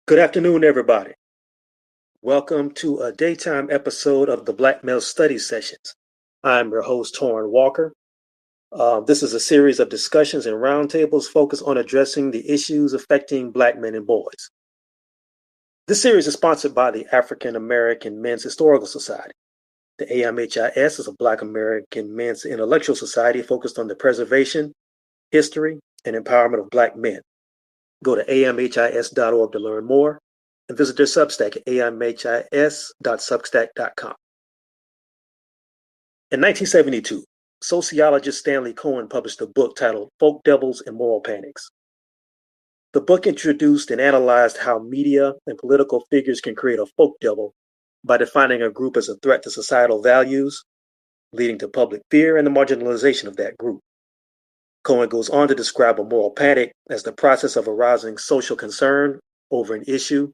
Good afternoon, everybody. Welcome to a daytime episode of the Black Male Studies Sessions. I'm your host, Torrin Walker. This is a series of discussions and roundtables focused on addressing the issues affecting Black men and boys. This series is sponsored by the African American Men's Historical Society. The AMHIS is a Black American men's intellectual society focused on the preservation, history, and empowerment of Black men. Go to amhis.org to learn more and visit their Substack at amhis.substack.com. In 1972, sociologist Stanley Cohen published a book titled Folk Devils and Moral Panics. The book introduced and analyzed how media and political figures can create a folk devil by defining a group as a threat to societal values, leading to public fear and the marginalization of that group. Cohen goes on to describe a moral panic as the process of arousing social concern over an issue,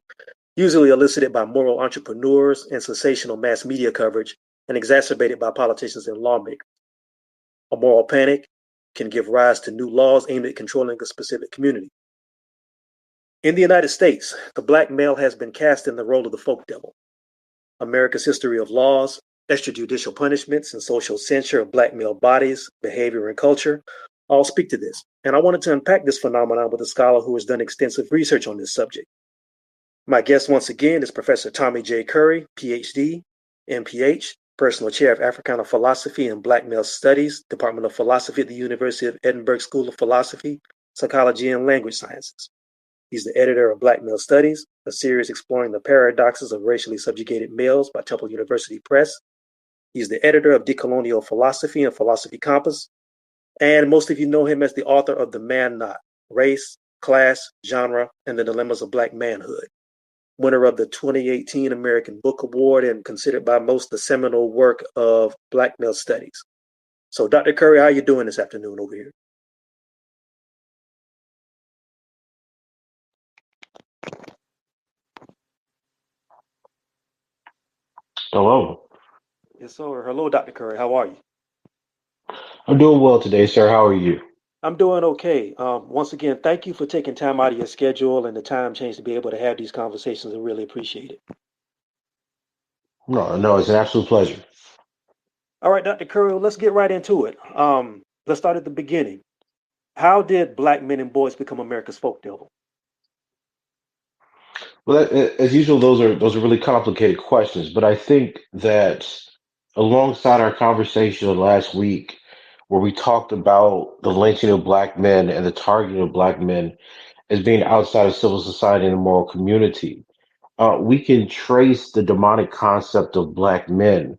usually elicited by moral entrepreneurs and sensational mass media coverage, and exacerbated by politicians and lawmakers. A moral panic can give rise to new laws aimed at controlling a specific community. In the United States, the Black male has been cast in the role of the folk devil. America's history of laws, extrajudicial punishments, and social censure of Black male bodies, behavior, and culture all speak to this. And I wanted to unpack this phenomenon with a scholar who has done extensive research on this subject. My guest once again is Professor Tommy J. Curry, PhD, MPH, Personal Chair of Africana Philosophy and Black Male Studies, Department of Philosophy at the University of Edinburgh School of Philosophy, Psychology, and Language Sciences. He's the editor of Black Male Studies, a series exploring the paradoxes of racially subjugated males by Temple University Press. He's the editor of Decolonial Philosophy and Philosophy Compass, and most of you know him as the author of The Man Not, Race, Class, Genre, and the Dilemmas of Black Manhood, winner of the 2018 American Book Award and considered by most the seminal work of Black Male Studies. So, Dr. Curry, how are you doing this afternoon over here? Hello. Yes, sir. Hello, Dr. Curry. How are you? I'm doing well today, sir. How are you? I'm doing okay. Once again, thank you for taking time out of your schedule and the time change to be able to have these conversations. I really appreciate it. No, it's an absolute pleasure. All right, Dr. Curry, let's get right into it. Let's start at the beginning. How did Black men and boys become America's folk devil? Well, as usual, those are really complicated questions, but I think that alongside our conversation last week, where we talked about the lynching of black men and the targeting of black men as being outside of civil society and the moral community, we can trace the demonic concept of black men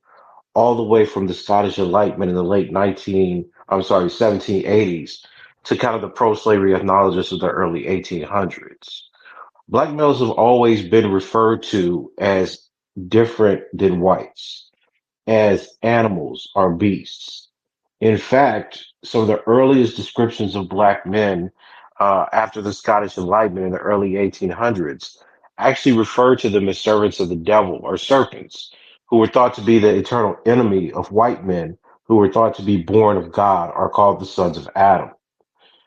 all the way from the Scottish Enlightenment in the late 1780s to kind of the pro-slavery ethnologists of the early 1800s. Black males have always been referred to as different than whites, as animals or beasts. In fact, some of the earliest descriptions of black men after the Scottish Enlightenment in the early 1800s actually referred to them as servants of the devil or serpents, who were thought to be the eternal enemy of white men who were thought to be born of God or called the sons of Adam.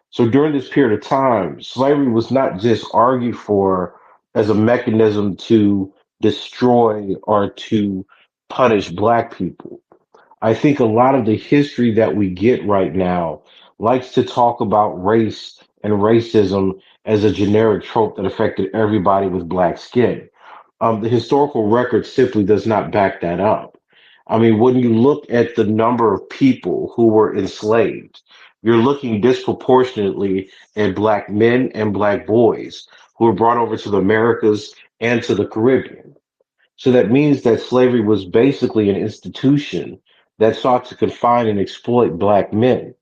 So during this period of time, slavery was not just argued for as a mechanism to destroy or to punish black people. I think a lot of the history that we get right now likes to talk about race and racism as a generic trope that affected everybody with black skin. The historical record simply does not back that up. I mean, when you look at the number of people who were enslaved, you're looking disproportionately at black men and black boys who were brought over to the Americas and to the Caribbean. So that means that slavery was basically an institution that sought to confine and exploit black men.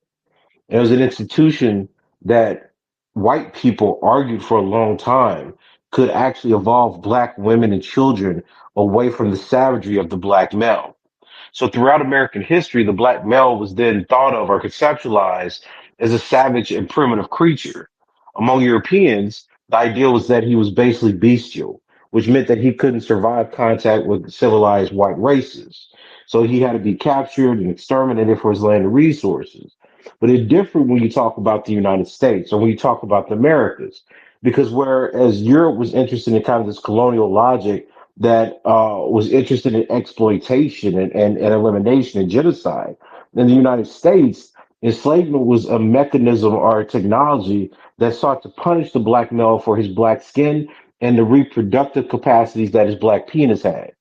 It was an institution that white people argued for a long time could actually evolve black women and children away from the savagery of the black male. So throughout American history, the black male was then thought of or conceptualized as a savage and primitive creature. Among Europeans, the idea was that he was basically bestial, which meant that he couldn't survive contact with civilized white races. So he had to be captured and exterminated for his land and resources. But it's different when you talk about the United States or when you talk about the Americas, because whereas Europe was interested in kind of this colonial logic that was interested in exploitation and elimination and genocide, in the United States, enslavement was a mechanism or a technology that sought to punish the black male for his black skin and the reproductive capacities that his black penis had.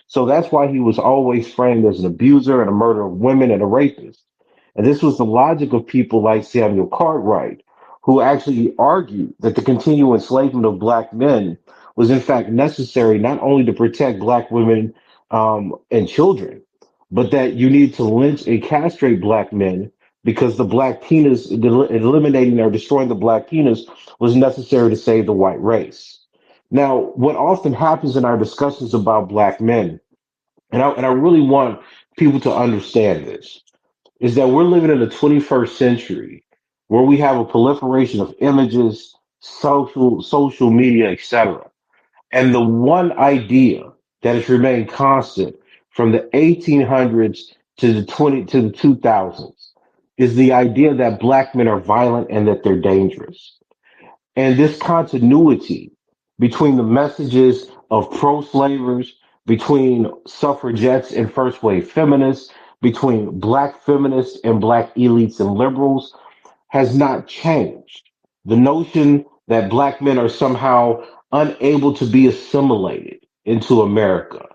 So that's why he was always framed as an abuser and a murderer of women and a rapist. And this was the logic of people like Samuel Cartwright, who actually argued that the continual enslavement of black men was in fact necessary not only to protect black women and children, but that you need to lynch and castrate black men because the black penis, eliminating or destroying the black penis was necessary to save the white race. Now, what often happens in our discussions about black men, and I really want people to understand this, is that we're living in the 21st century where we have a proliferation of images, social media, etc. And the one idea that has remained constant from the 1800s to the 2000s is the idea that black men are violent and that they're dangerous. And this continuity between the messages of pro slavers, between suffragettes and first wave feminists, between black feminists and black elites and liberals has not changed. The notion that black men are somehow unable to be assimilated into America,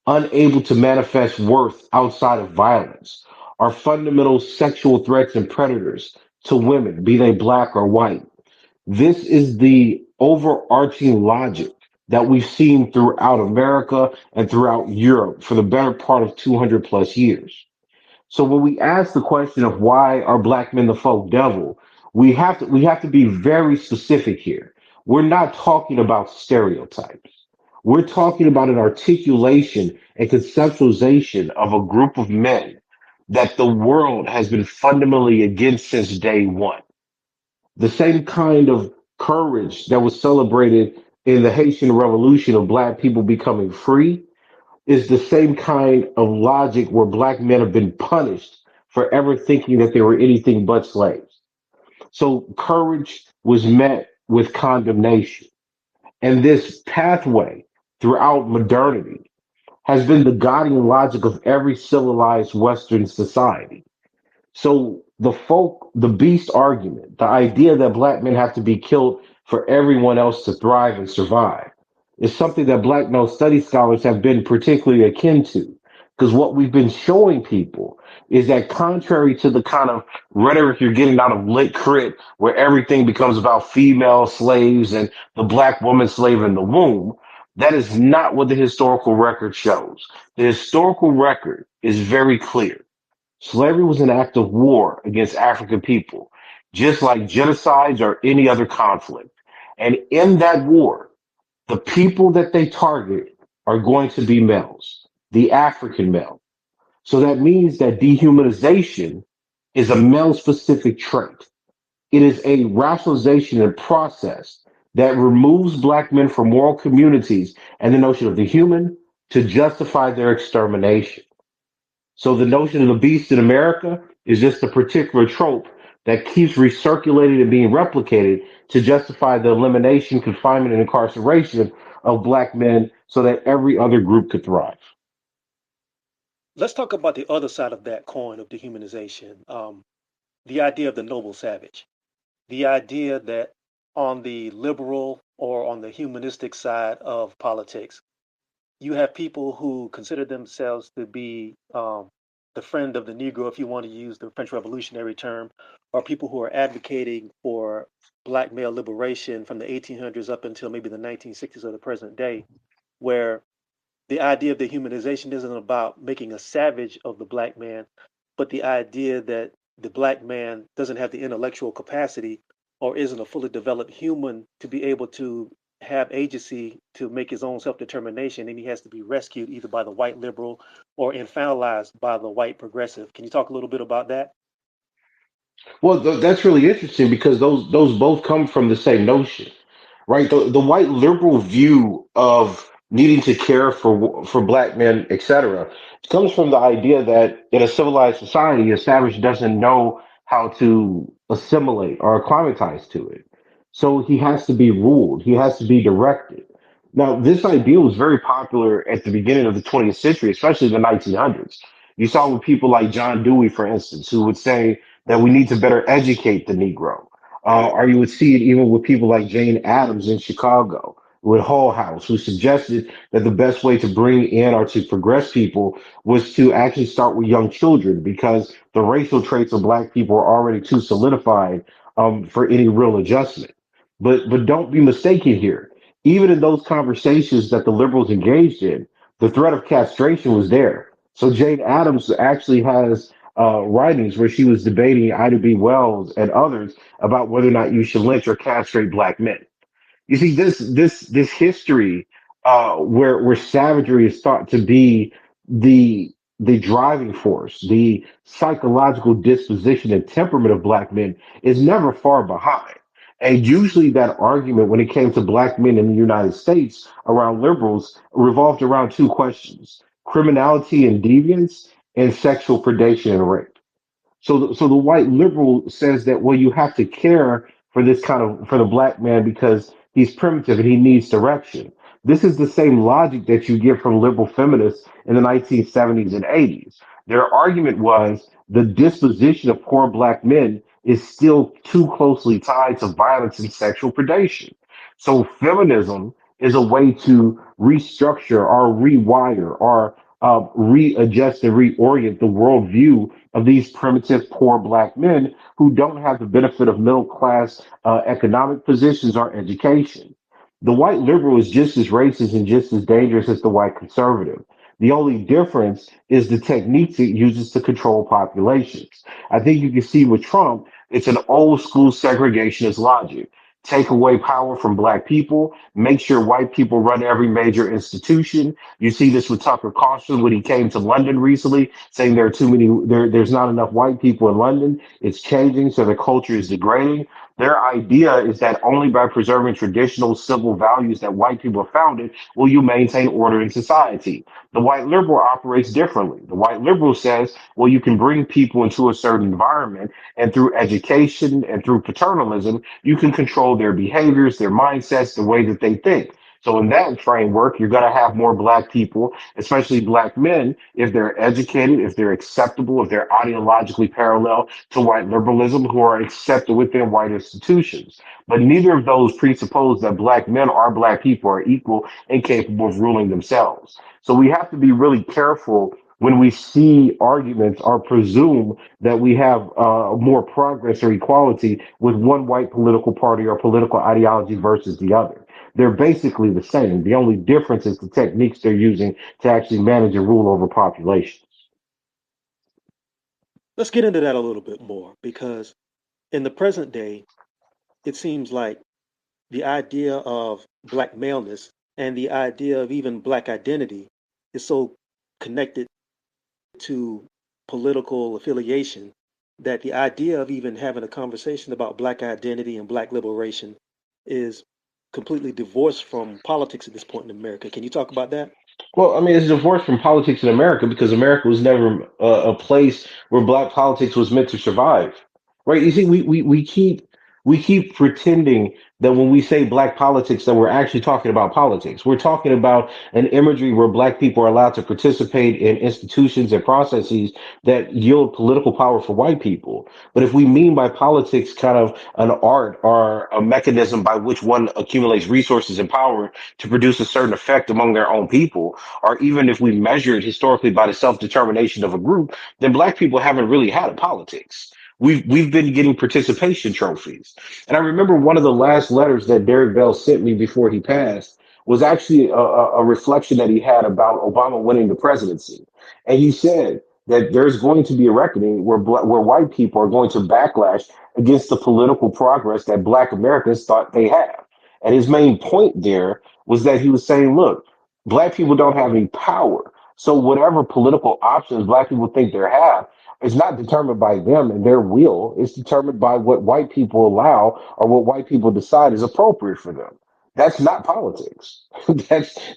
unable to manifest worth outside of violence, are fundamental sexual threats and predators to women, be they black or white. This is the overarching logic that we've seen throughout America and throughout Europe for the better part of 200 plus years. So when we ask the question of why are black men the folk devil, we have to be very specific here. We're not talking about stereotypes. We're talking about an articulation and conceptualization of a group of men that the world has been fundamentally against since day one. The same kind of courage that was celebrated in the Haitian Revolution of black people becoming free is the same kind of logic where black men have been punished for ever thinking that they were anything but slaves. So courage was met with condemnation. And this pathway throughout modernity has been the guiding logic of every civilized Western society. So the beast argument, the idea that black men have to be killed for everyone else to thrive and survive, is something that black male study scholars have been particularly akin to. Because what we've been showing people is that contrary to the kind of rhetoric you're getting out of lit crit, where everything becomes about female slaves and the black woman slave in the womb, that is not what the historical record shows. The historical record is very clear. Slavery was an act of war against African people, just like genocides or any other conflict. And in that war, the people that they target are going to be males, the African male. So that means that dehumanization is a male specific trait. It is a rationalization and process that removes black men from moral communities and the notion of the human to justify their extermination. So the notion of the beast in America is just a particular trope that keeps recirculating and being replicated to justify the elimination, confinement, and incarceration of black men so that every other group could thrive. Let's talk about the other side of that coin of dehumanization. The idea of the noble savage. The idea that on the liberal or on the humanistic side of politics, you have people who consider themselves to be the friend of the Negro, if you want to use the French Revolutionary term, or people who are advocating for black male liberation from the 1800s up until maybe the 1960s or the present day, where the idea of the humanization isn't about making a savage of the black man, but the idea that the black man doesn't have the intellectual capacity or isn't a fully developed human to be able to have agency to make his own self-determination, and he has to be rescued either by the white liberal or infantilized by the white progressive. Can you talk a little bit about that? Well, that's really interesting because those both come from the same notion, right? The white liberal view of needing to care for black men, etc., comes from the idea that in a civilized society, a savage doesn't know how to assimilate or acclimatize to it. So he has to be ruled. He has to be directed. Now, this idea was very popular at the beginning of the 20th century, especially the 1900s. You saw with people like John Dewey, for instance, who would say that we need to better educate the Negro. Or you would see it even with people like Jane Addams in Chicago, with Hull House, who suggested that the best way to bring in or to progress people was to actually start with young children because the racial traits of black people are already too solidified for any real adjustment. But don't be mistaken here. Even in those conversations that the liberals engaged in, the threat of castration was there. So Jane Addams actually has writings where she was debating Ida B. Wells and others about whether or not you should lynch or castrate black men. You see, this history where savagery is thought to be the the driving force, the psychological disposition and temperament of black men is never far behind. And usually that argument when it came to black men in the United States around liberals revolved around two questions: criminality and deviance and sexual predation and rape. So the white liberal says that, well, you have to care for this kind of for the black man because he's primitive and he needs direction. This is the same logic that you get from liberal feminists in the 1970s and 80s. Their argument was the disposition of poor black men is still too closely tied to violence and sexual predation. So feminism is a way to restructure or rewire or readjust and reorient the worldview of these primitive poor black men who don't have the benefit of middle class economic positions or education. The white liberal is just as racist and just as dangerous as the white conservative. The only difference is the techniques it uses to control populations. I think you can see with Trump, it's an old school segregationist logic. Take away power from black people, make sure white people run every major institution. You see this with Tucker Carlson when he came to London recently, saying there are too many, there's not enough white people in London. It's changing, so the culture is degrading. Their idea is that only by preserving traditional civil values that white people have founded will you maintain order in society. The white liberal operates differently. The white liberal says, well, you can bring people into a certain environment, and through education and through paternalism, you can control their behaviors, their mindsets, the way that they think. So in that framework, you're going to have more black people, especially black men, if they're educated, if they're acceptable, if they're ideologically parallel to white liberalism, who are accepted within white institutions. But neither of those presuppose that black men or black people are equal and capable of ruling themselves. So we have to be really careful when we see arguments or presume that we have more progress or equality with one white political party or political ideology versus the other. They're basically the same. The only difference is the techniques they're using to actually manage and rule over populations. Let's get into that a little bit more because in the present day, it seems like the idea of black maleness and the idea of even black identity is so connected to political affiliation that the idea of even having a conversation about black identity and black liberation is completely divorced from politics at this point in America. Can you talk about that? Well, I mean, it's divorced from politics in America because America was never a place where black politics was meant to survive, right? You see, we keep pretending that when we say black politics, that we're actually talking about politics. We're talking about an imagery where black people are allowed to participate in institutions and processes that yield political power for white people. But if we mean by politics kind of an art or a mechanism by which one accumulates resources and power to produce a certain effect among their own people, or even if we measure it historically by the self-determination of a group, then black people haven't really had a politics. We've been getting participation trophies. And I remember one of the last letters that Derek Bell sent me before he passed was actually a reflection that he had about Obama winning the presidency. And he said that there's going to be a reckoning where where white people are going to backlash against the political progress that black Americans thought they have. And his main point there was that he was saying, look, black people don't have any power. So whatever political options black people think they have is not determined by them and their will. It's determined by what white people allow or what white people decide is appropriate for them. That's not politics.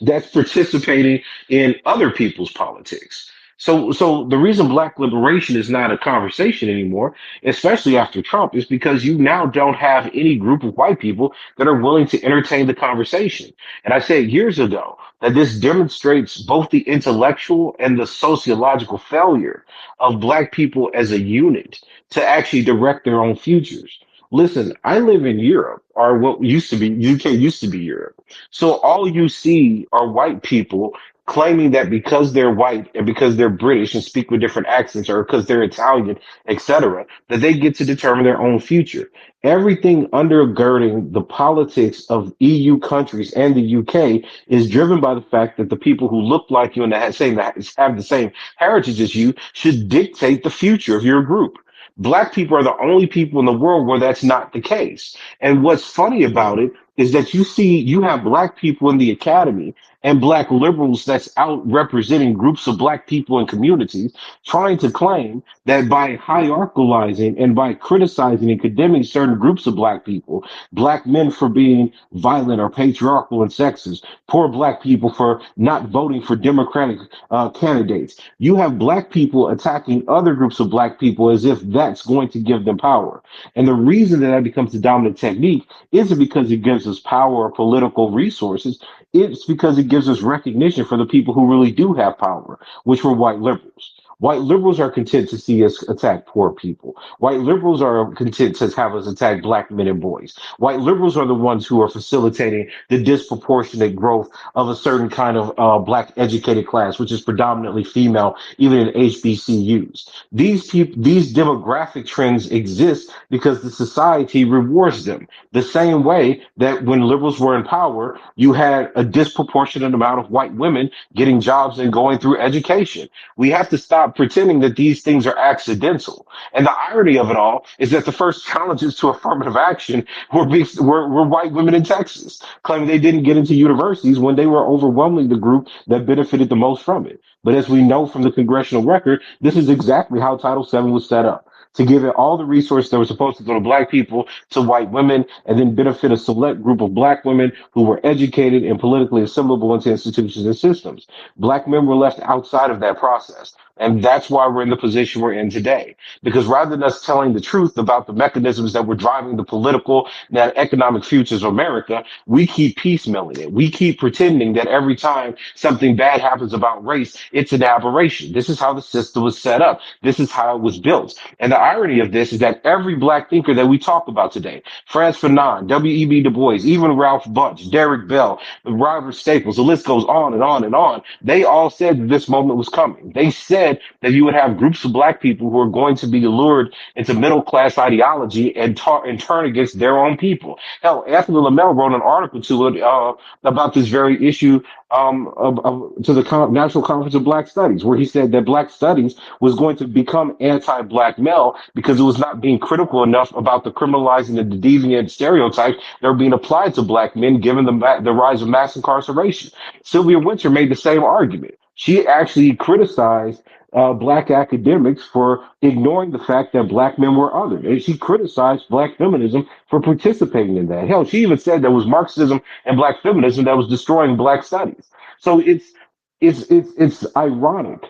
That's participating in other people's politics. So the reason black liberation is not a conversation anymore, especially after Trump, is because you now don't have any group of white people that are willing to entertain the conversation. And I said years ago that this demonstrates both the intellectual and the sociological failure of black people as a unit to actually direct their own futures. Listen, I live in Europe, or what used to be UK used to be Europe. So all you see are white people claiming that because they're white and because they're British and speak with different accents or because they're Italian, etc., that they get to determine their own future. Everything undergirding the politics of EU countries and the UK is driven by the fact that the people who look like you and have the same heritage as you should dictate the future of your group. Black people are the only people in the world where that's not the case. And what's funny about it is that you have black people in the academy and black liberals that's out representing groups of black people and communities trying to claim that by hierarchicalizing and by criticizing and condemning certain groups of black people, black men for being violent or patriarchal and sexist, poor black people for not voting for democratic candidates, you have black people attacking other groups of black people as if that's going to give them power. And the reason that becomes the dominant technique isn't because it gives us power or political resources. It's because it gives us recognition for the people who really do have power, which were white liberals. White liberals are content to see us attack poor people. White liberals are content to have us attack black men and boys. White liberals are the ones who are facilitating the disproportionate growth of a certain kind of black educated class, which is predominantly female, even in HBCUs. These demographic trends exist because the society rewards them. The same way that when liberals were in power, you had a disproportionate amount of white women getting jobs and going through education. We have to stop pretending that these things are accidental. And the irony of it all is that the first challenges to affirmative action were white women in Texas, claiming they didn't get into universities when they were overwhelmingly the group that benefited the most from it. But as we know from the congressional record, this is exactly how Title VII was set up to give it all the resources that were supposed to go to black people to white women and then benefit a select group of black women who were educated and politically assimilable into institutions and systems. Black men were left outside of that process. And that's why we're in the position we're in today. Because rather than us telling the truth about the mechanisms that were driving the political and economic futures of America, we keep piecemealing it. We keep pretending that every time something bad happens about race, it's an aberration. This is how the system was set up. This is how it was built. And the irony of this is that every black thinker that we talk about today, Franz Fanon, W.E.B. Du Bois, even Ralph Bunche, Derek Bell, Robert Staples, the list goes on and on and on. They all said that this moment was coming. They said that you would have groups of black people who are going to be lured into middle class ideology and turn against their own people. Hell, Anthony Lamell wrote an article to it about this very issue to the National Conference of Black Studies, where he said that Black Studies was going to become anti-black male because it was not being critical enough about the criminalizing and the deviant stereotypes that were being applied to black men, given the rise of mass incarceration. Sylvia Wynter made the same argument. She actually criticized black academics for ignoring the fact that black men were othered. And she criticized black feminism for participating in that. Hell, she even said there was Marxism and black feminism that was destroying black studies. So it's ironic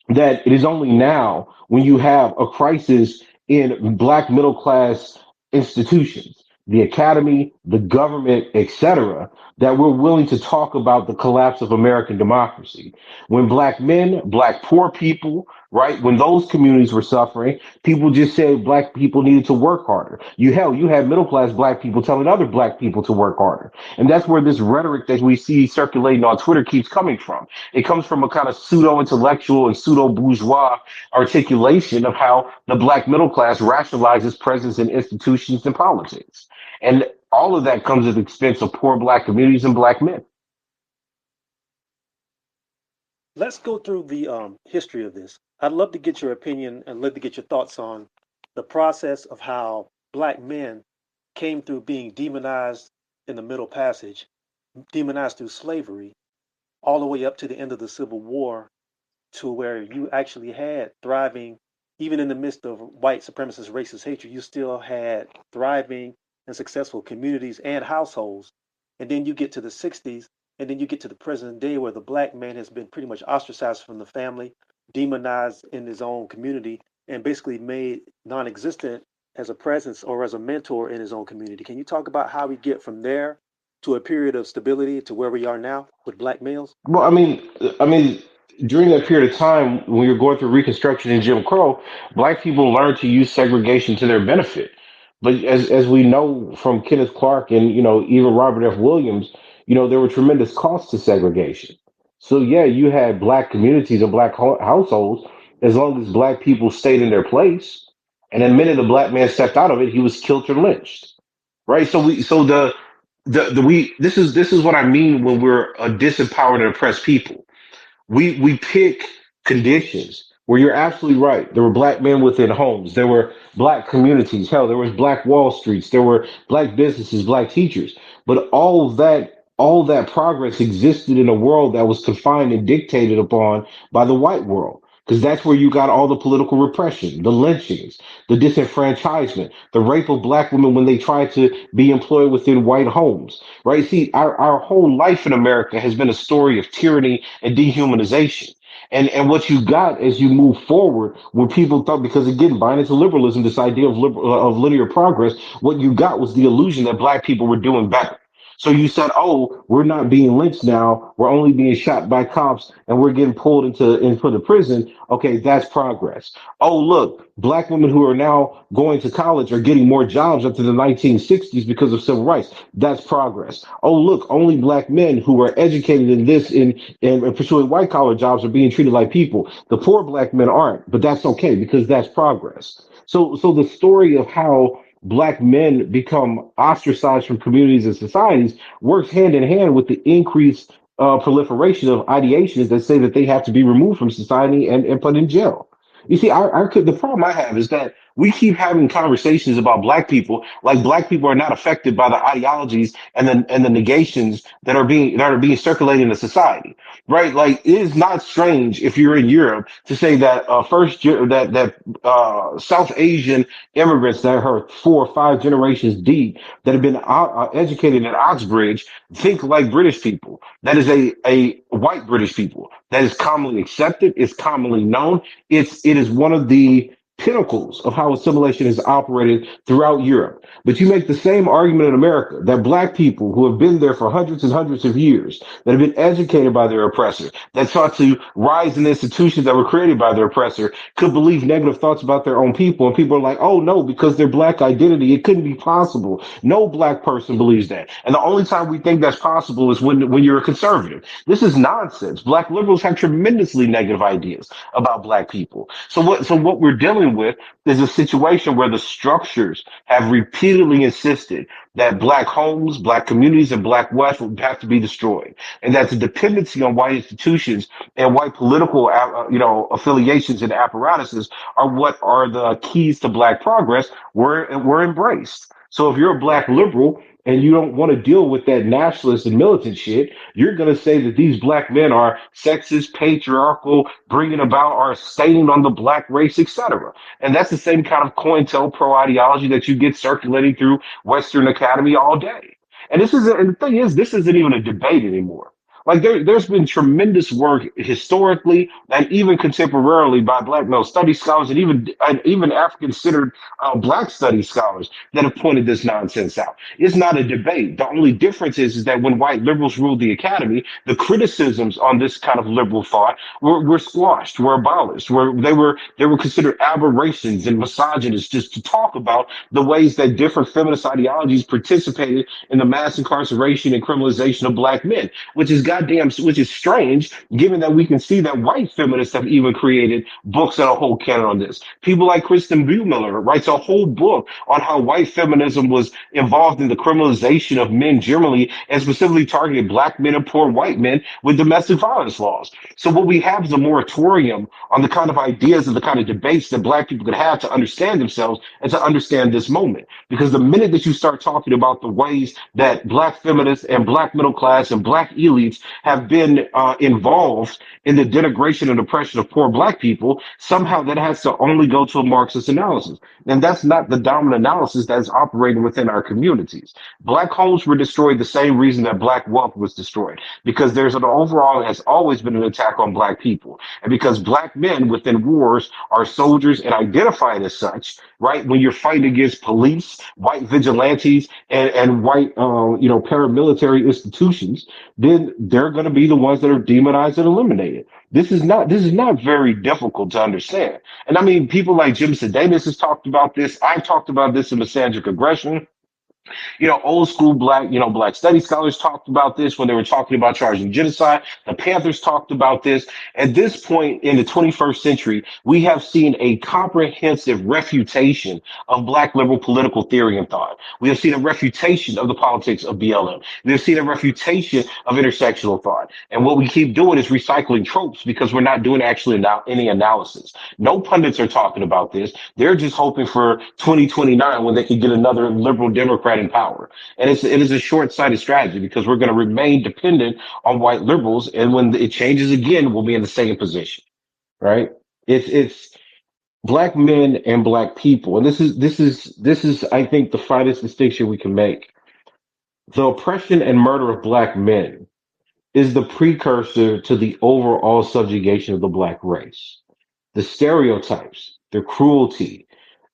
that it is only now when you have a crisis in black middle class institutions, the academy, the government, etc., that we're willing to talk about the collapse of American democracy. When black men, black poor people, right, when those communities were suffering, people just said black people needed to work harder. You had middle class black people telling other black people to work harder. And that's where this rhetoric that we see circulating on Twitter keeps coming from. It comes from a kind of pseudo intellectual and pseudo bourgeois articulation of how the black middle class rationalizes presence in institutions and politics. And all of that comes at the expense of poor black communities and black men. Let's go through the history of this. I'd love to get your opinion and love to get your thoughts on the process of how black men came through being demonized in the Middle Passage, demonized through slavery, all the way up to the end of the Civil War, to where you actually had thriving, even in the midst of white supremacist racist hatred, you still had thriving and successful communities and households. And then you get to the 60s, and then you get to the present day where the black man has been pretty much ostracized from the family. demonized in his own community and basically made non-existent as a presence or as a mentor in his own community. Can you talk about how we get from there to a period of stability to where we are now with black males? Well, I mean, during that period of time when you're going through Reconstruction and Jim Crow, black people learned to use segregation to their benefit. But as we know from Kenneth Clark and even Robert F. Williams, there were tremendous costs to segregation. So yeah, you had black communities and black households as long as black people stayed in their place, and the minute a black man stepped out of it, he was killed or lynched. Right? So we this is what I mean when we're a disempowered and oppressed people. We pick conditions where you're absolutely right. There were black men within homes. There were black communities. Hell, there was black Wall Streets. There were black businesses, black teachers. But all that progress existed in a world that was confined and dictated upon by the white world. Because that's where you got all the political repression, the lynchings, the disenfranchisement, the rape of black women when they tried to be employed within white homes, right? See, our whole life in America has been a story of tyranny and dehumanization. And what you got as you move forward, when people thought, because again, buying into liberalism, this idea of linear progress, what you got was the illusion that black people were doing better. So you said, "Oh, we're not being lynched now. We're only being shot by cops, and we're getting pulled into the prison. Okay, that's progress. Oh, look, black women who are now going to college are getting more jobs after the 1960s because of civil rights. That's progress. Oh, look, only black men who are educated in this in pursuing white collar jobs are being treated like people. The poor black men aren't, but that's okay because that's progress. So the story of how black men become ostracized from communities and societies works hand in hand with the increased proliferation of ideations that say that they have to be removed from society and put in jail. You see, the problem I have is that we keep having conversations about black people like black people are not affected by the ideologies and the negations that are being circulated in the society, right? Like it is not strange if you're in Europe to say that South Asian immigrants that are 4 or 5 generations deep that have been educated in Oxbridge think like British people. That is a white British people. That is commonly accepted. It's commonly known. It is one of the pinnacles of how assimilation has operated throughout Europe. But you make the same argument in America that black people who have been there for hundreds and hundreds of years, that have been educated by their oppressor, that sought to rise in institutions that were created by their oppressor, could believe negative thoughts about their own people. And people are like, oh no, because their black identity, it couldn't be possible. No black person believes that. And the only time we think that's possible is when you're a conservative. This is nonsense. Black liberals have tremendously negative ideas about black people. So what we're dealing with is a situation where the structures have repeatedly insisted that black homes, black communities, and black wealth would have to be destroyed, and that the dependency on white institutions and white political, affiliations and apparatuses are what are the keys to black progress were embraced. So if you're a black liberal and you don't want to deal with that nationalist and militant shit, you're going to say that these black men are sexist, patriarchal, bringing about are staining on the black race, etc. And that's the same kind of COINTELPRO ideology that you get circulating through Western Academy all day. And the thing is, this isn't even a debate anymore. Like there's been tremendous work historically and even contemporarily by Black male study scholars and even African considered Black study scholars that have pointed this nonsense out. It's not a debate. The only difference is that when white liberals ruled the academy, the criticisms on this kind of liberal thought were squashed, were abolished, were they were considered aberrations and misogynists just to talk about the ways that different feminist ideologies participated in the mass incarceration and criminalization of black men, which is strange, given that we can see that white feminists have even created books and a whole canon on this. People like Kristen Buehmiller writes a whole book on how white feminism was involved in the criminalization of men generally, and specifically targeted black men and poor white men with domestic violence laws. So what we have is a moratorium on the kind of ideas and the kind of debates that black people could have to understand themselves and to understand this moment. Because the minute that you start talking about the ways that black feminists and black middle class and black elites have been involved in the denigration and oppression of poor black people, somehow that has to only go to a Marxist analysis. And that's not the dominant analysis that's operating within our communities. Black homes were destroyed the same reason that black wealth was destroyed, because there's an overall has always been an attack on black people. And because black men within wars are soldiers and identified as such, right? When you're fighting against police, white vigilantes, and white, paramilitary institutions, then they're going to be the ones that are demonized and eliminated. This is not very difficult to understand. And I mean, people like Jim Sedanis has talked about this. I've talked about this in Misandric Aggression. Old school black study scholars talked about this when they were talking about charging genocide. The Panthers talked about this. At this point in the 21st century, we have seen a comprehensive refutation of black liberal political theory and thought. We have seen a refutation of the politics of BLM. We have seen a refutation of intersectional thought. And what we keep doing is recycling tropes because we're not doing actually any analysis. No pundits are talking about this. They're just hoping for 2029 when they can get another liberal Democrat in power. And it is a short-sighted strategy because we're going to remain dependent on white liberals. And when it changes again, we'll be in the same position, right? It's black men and black people. And this is, I think, the finest distinction we can make. The oppression and murder of black men is the precursor to the overall subjugation of the black race. The stereotypes, the cruelty,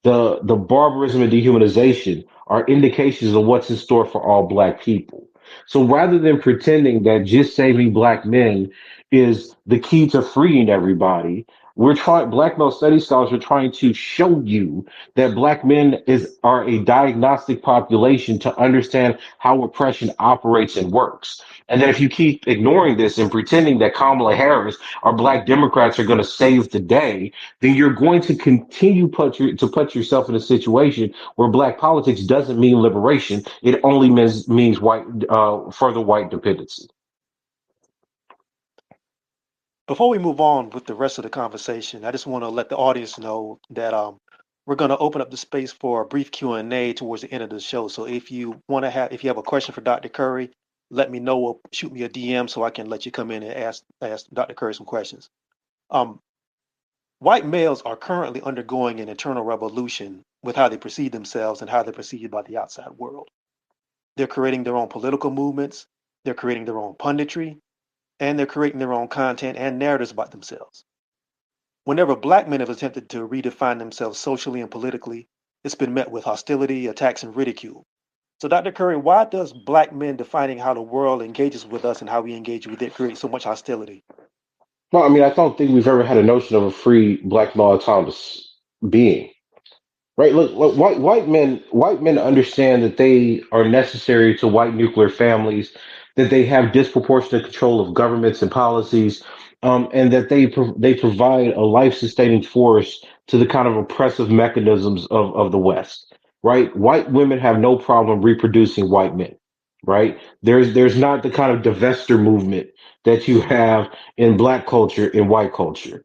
the barbarism and dehumanization are indications of what's in store for all black people. So rather than pretending that just saving black men is the key to freeing everybody, black male studies scholars are trying to show you that black men are a diagnostic population to understand how oppression operates and works. And that if you keep ignoring this and pretending that Kamala Harris or black Democrats are going to save the day, then you're going to continue to put yourself in a situation where black politics doesn't mean liberation. It only means further white dependency. Before we move on with the rest of the conversation, I just want to let the audience know that we're going to open up the space for a brief Q&A towards the end of the show. So if you have a question for Dr. Curry, let me know or shoot me a DM so I can let you come in and ask Dr. Curry some questions. Um, White males are currently undergoing an internal revolution with how they perceive themselves and how they're perceived by the outside world. They're creating their own political movements, they're creating their own punditry, and they're creating their own content and narratives about themselves. Whenever black men have attempted to redefine themselves socially and politically, it's been met with hostility, attacks, and ridicule. So, Dr. Curry, why does black men defining how the world engages with us and how we engage with it create so much hostility? No, I mean, I don't think we've ever had a notion of a free black male autonomous being. Right. Look, white men understand that they are necessary to white nuclear families, that they have disproportionate control of governments and policies, and that they provide a life sustaining force to the kind of oppressive mechanisms of the West. Right. White women have no problem reproducing white men. Right. There's not the kind of divestiture movement that you have in black culture, in white culture.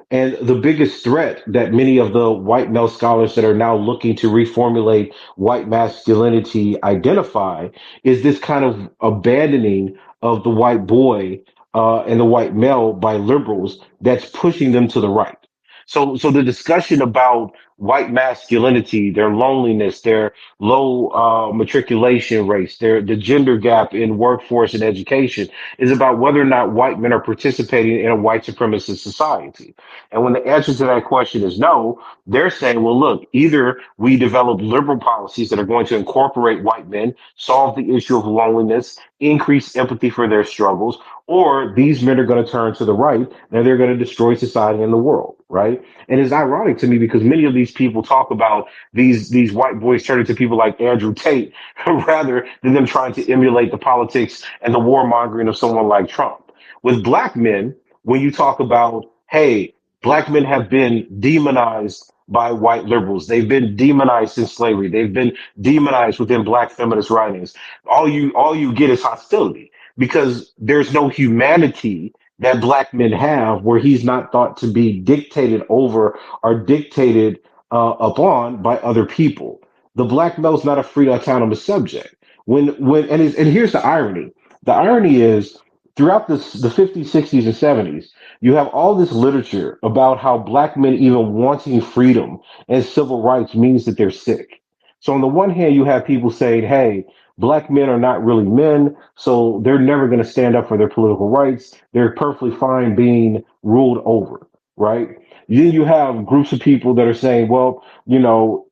And the biggest threat that many of the white male scholars that are now looking to reformulate white masculinity identify is this kind of abandoning of the white boy and the white male by liberals that's pushing them to the right. So the discussion about white masculinity, their loneliness, their low matriculation rates, the gender gap in workforce and education is about whether or not white men are participating in a white supremacist society. And when the answer to that question is no, they're saying, well, look, either we develop liberal policies that are going to incorporate white men, solve the issue of loneliness, increase empathy for their struggles, or these men are going to turn to the right and they're going to destroy society and the world, right? And it's ironic to me because many of these people talk about these white boys turning to people like Andrew Tate rather than them trying to emulate the politics and the warmongering of someone like Trump. With black men, when you talk about, hey, black men have been demonized by white liberals. They've been demonized since slavery. They've been demonized within black feminist writings. All you get is hostility because there's no humanity that black men have where he's not thought to be dictated over or dictated upon by other people. The black male's not a free autonomous subject. When and here's the irony. The irony is throughout the 50s, 60s, and 70s, you have all this literature about how black men even wanting freedom and civil rights means that they're sick. So on the one hand, you have people saying, hey, black men are not really men, so they're never going to stand up for their political rights. They're perfectly fine being ruled over, right? Then you have groups of people that are saying, well,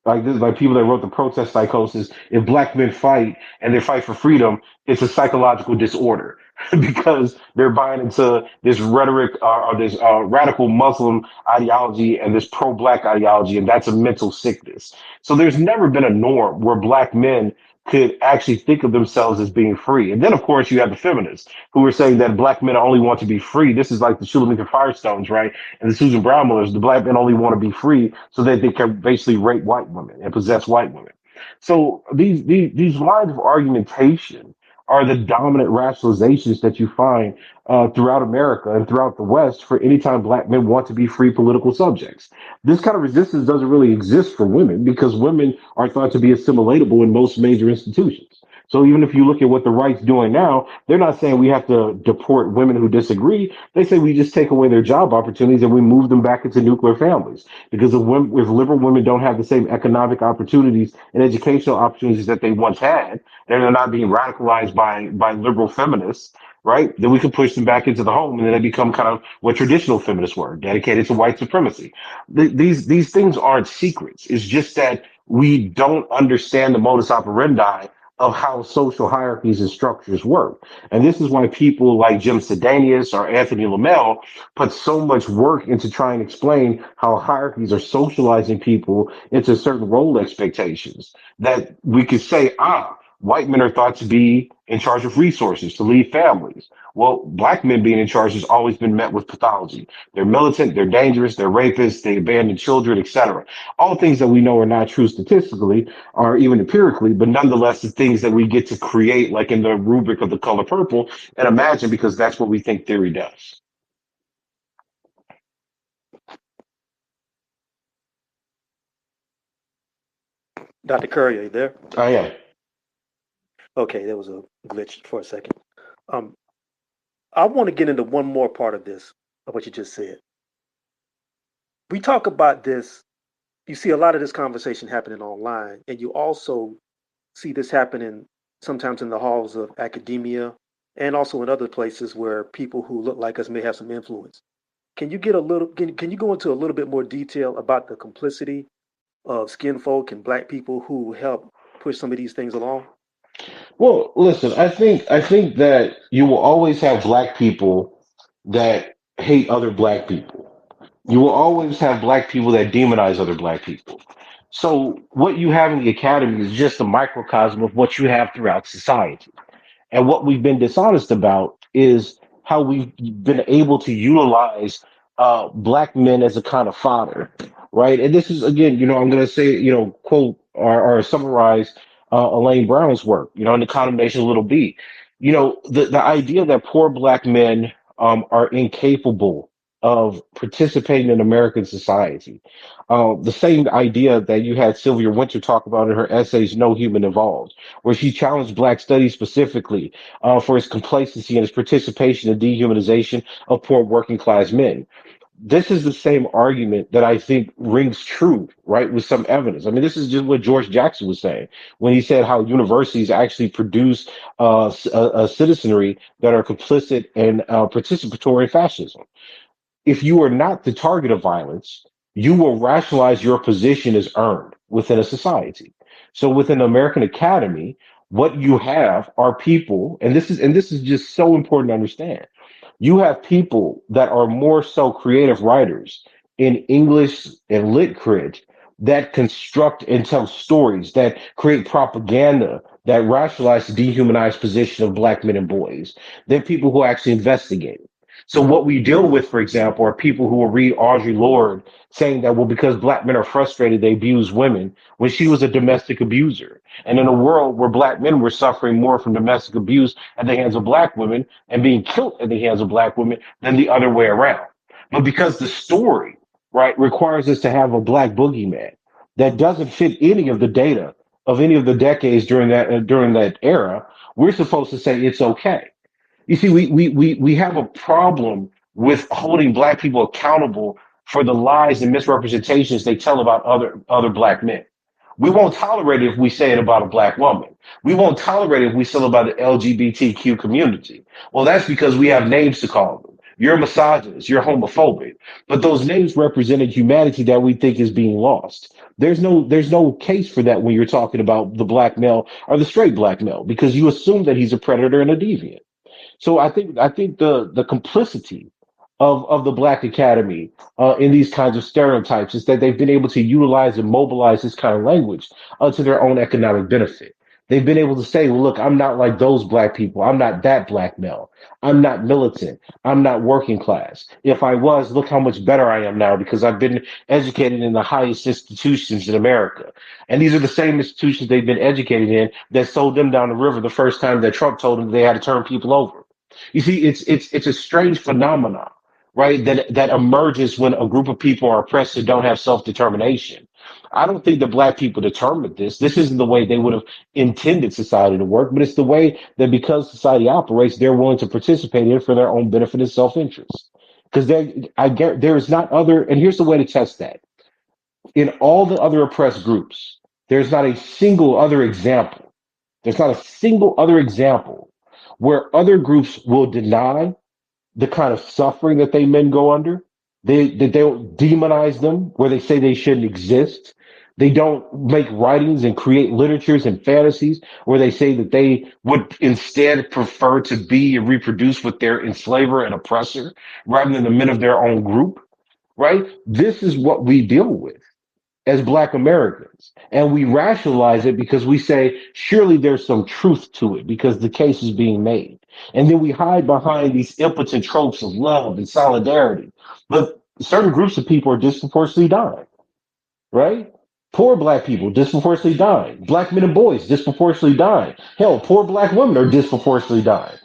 like this, like people that wrote the protest psychosis, if black men fight and they fight for freedom, it's a psychological disorder because they're buying into this rhetoric or this radical Muslim ideology and this pro-black ideology, and that's a mental sickness. So there's never been a norm where black men could actually think of themselves as being free. And then, of course, you have the feminists who are saying that black men only want to be free. This is like the Shulamith Firestones, right? And the Susan Brown Millers. The black men only want to be free so that they can basically rape white women and possess white women. So these lines of argumentation are the dominant rationalizations that you find throughout America and throughout the West for any time black men want to be free political subjects. This kind of resistance doesn't really exist for women because women are thought to be assimilatable in most major institutions. So even if you look at what the right's doing now, they're not saying we have to deport women who disagree. They say we just take away their job opportunities and we move them back into nuclear families. Because if liberal women don't have the same economic opportunities and educational opportunities that they once had, and they're not being radicalized by liberal feminists, right? Then we can push them back into the home, and then they become kind of what traditional feminists were, dedicated to white supremacy. These things aren't secrets. It's just that we don't understand the modus operandi of how social hierarchies and structures work. And this is why people like Jim Sedanius or Anthony Lamel put so much work into trying to explain how hierarchies are socializing people into certain role expectations that we could say, white men are thought to be in charge of resources to lead families. Well, black men being in charge has always been met with pathology. They're militant, they're dangerous, they're rapists, they abandon children, etc. All things that we know are not true statistically or even empirically, but nonetheless, the things that we get to create, like in the rubric of the color purple, and imagine because that's what we think theory does. Dr. Curry, are you there? I am. Okay, there was a glitch for a second. Um, I want to get into one more part of this, of what you just said. We talk about this, you see a lot of this conversation happening online, and you also see this happening sometimes in the halls of academia and also in other places where people who look like us may have some influence. Can you go into a little bit more detail about the complicity of skin folk and black people who help push some of these things along? Well, listen, I think that you will always have black people that hate other black people. You will always have black people that demonize other black people. So what you have in the academy is just a microcosm of what you have throughout society. And what we've been dishonest about is how we've been able to utilize black men as a kind of fodder, right? And this is again, I'm going to say, quote or summarize Elaine Brown's work, in the condemnation of Little B. The idea that poor black men are incapable of participating in American society. The same idea that you had Sylvia Winter talk about in her essays, No Human Evolved, where she challenged Black studies specifically for its complacency and its participation in dehumanization of poor working class men. This is the same argument that I think rings true, right, with some evidence. I mean, this is just what George Jackson was saying when he said how universities actually produce a citizenry that are complicit and participatory in fascism. If you are not the target of violence, you will rationalize your position as earned within a society. So within the American Academy, what you have are people, and this is just so important to understand. You have people that are more so creative writers in English and lit crit that construct and tell stories that create propaganda that rationalize the dehumanized position of black men and boys. They're people who actually investigate. So what we deal with, for example, are people who will read Audre Lorde saying that, well, because black men are frustrated, they abuse women when she was a domestic abuser. And in a world where black men were suffering more from domestic abuse at the hands of black women and being killed at the hands of black women than the other way around. But because the story, right, requires us to have a black boogeyman that doesn't fit any of the data of any of the decades during that era, we're supposed to say it's okay. You see, we have a problem with holding black people accountable for the lies and misrepresentations they tell about other black men. We won't tolerate it if we say it about a black woman. We won't tolerate it if we say it about the LGBTQ community. Well, that's because we have names to call them. You're a misogynist, you're homophobic. But those names represented humanity that we think is being lost. There's no case for that when you're talking about the black male or the straight black male, because you assume that he's a predator and a deviant. So I think the complicity of the Black Academy in these kinds of stereotypes is that they've been able to utilize and mobilize this kind of language to their own economic benefit. They've been able to say, well, look, I'm not like those black people. I'm not that black male. I'm not militant. I'm not working class. If I was, look how much better I am now because I've been educated in the highest institutions in America. And these are the same institutions they've been educated in that sold them down the river the first time that Trump told them they had to turn people over. You see, it's a strange phenomenon, right? That emerges when a group of people are oppressed and don't have self determination. I don't think the black people determined this. This isn't the way they would have intended society to work, but it's the way that because society operates, they're willing to participate in it for their own benefit and self interest. Because I get there is not other, and here's the way to test that. In all the other oppressed groups, there's not a single other example. There's not a single other example where other groups will deny the kind of suffering that they men go under. They don't demonize them where they say they shouldn't exist. They don't make writings and create literatures and fantasies where they say that they would instead prefer to be and reproduce with their enslaver and oppressor rather than the men of their own group, right? This is what we deal with as Black Americans. And we rationalize it because we say, surely there's some truth to it because the case is being made. And then we hide behind these impotent tropes of love and solidarity. But certain groups of people are disproportionately dying, right? Poor black people disproportionately dying. Black men and boys disproportionately dying. Hell, poor black women are disproportionately dying.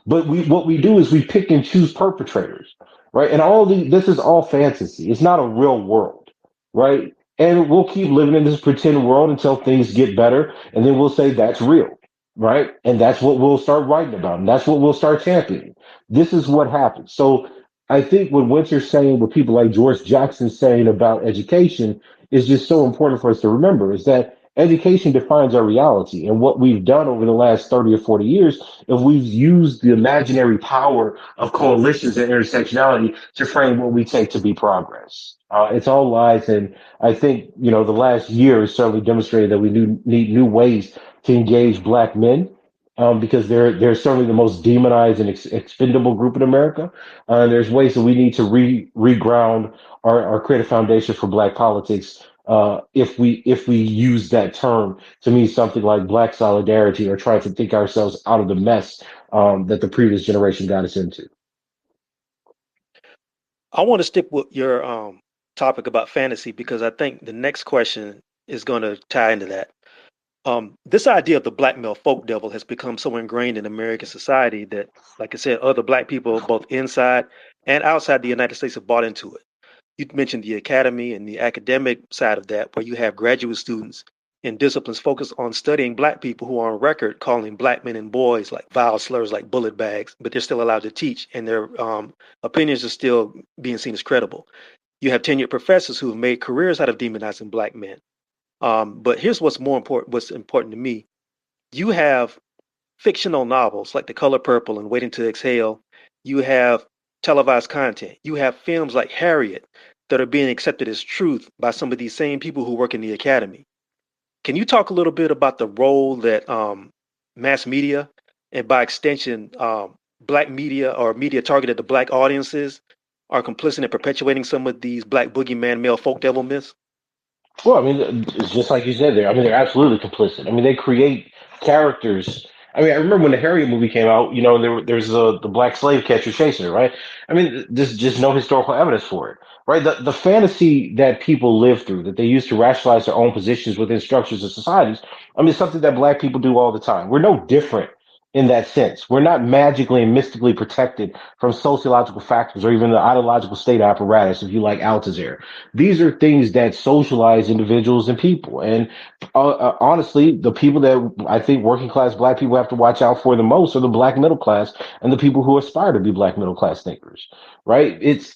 But what we do is we pick and choose perpetrators, right? And this is all fantasy. It's not a real world, right? And we'll keep living in this pretend world until things get better, and then we'll say that's real, right? And that's what we'll start writing about, and that's what we'll start championing. This is what happens. So I think what Winter's saying, what people like George Jackson saying about education is just so important for us to remember is that education defines our reality. And what we've done over the last 30 or 40 years, if we've used the imaginary power of coalitions and intersectionality to frame what we take to be progress. It's all lies. And I think, the last year has certainly demonstrated that we need new ways to engage Black men. Because they're certainly the most demonized and expendable group in America. There's ways that we need to reground or create a foundation for Black politics if we use that term to mean something like Black solidarity or try to think ourselves out of the mess that the previous generation got us into. I want to stick with your topic about fantasy because I think the next question is going to tie into that. This idea of the black male folk devil has become so ingrained in American society that, like I said, other black people, both inside and outside the United States, have bought into it. You mentioned the academy and the academic side of that, where you have graduate students in disciplines focused on studying black people who are on record calling black men and boys like vile slurs like bullet bags, but they're still allowed to teach and their opinions are still being seen as credible. You have tenured professors who have made careers out of demonizing black men. But here's what's more important, what's important to me. You have fictional novels like The Color Purple and Waiting to Exhale. You have televised content. You have films like Harriet that are being accepted as truth by some of these same people who work in the academy. Can you talk a little bit about the role that mass media and by extension, black media or media targeted to black audiences are complicit in perpetuating some of these black boogeyman male folk devil myths? Well, I mean, it's just like you said there. I mean, they're absolutely complicit. I mean, they create characters. I mean, I remember when the Harriet movie came out. There's the black slave catcher chasing her, right? I mean, there's just no historical evidence for it, right? The fantasy that people live through, that they use to rationalize their own positions within structures of societies. I mean, it's something that black people do all the time. We're no different in that sense. We're not magically and mystically protected from sociological factors or even the ideological state apparatus, if you like Althusser. These are things that socialize individuals and people. And honestly, the people that I think working class black people have to watch out for the most are the black middle class and the people who aspire to be black middle class thinkers, right? It's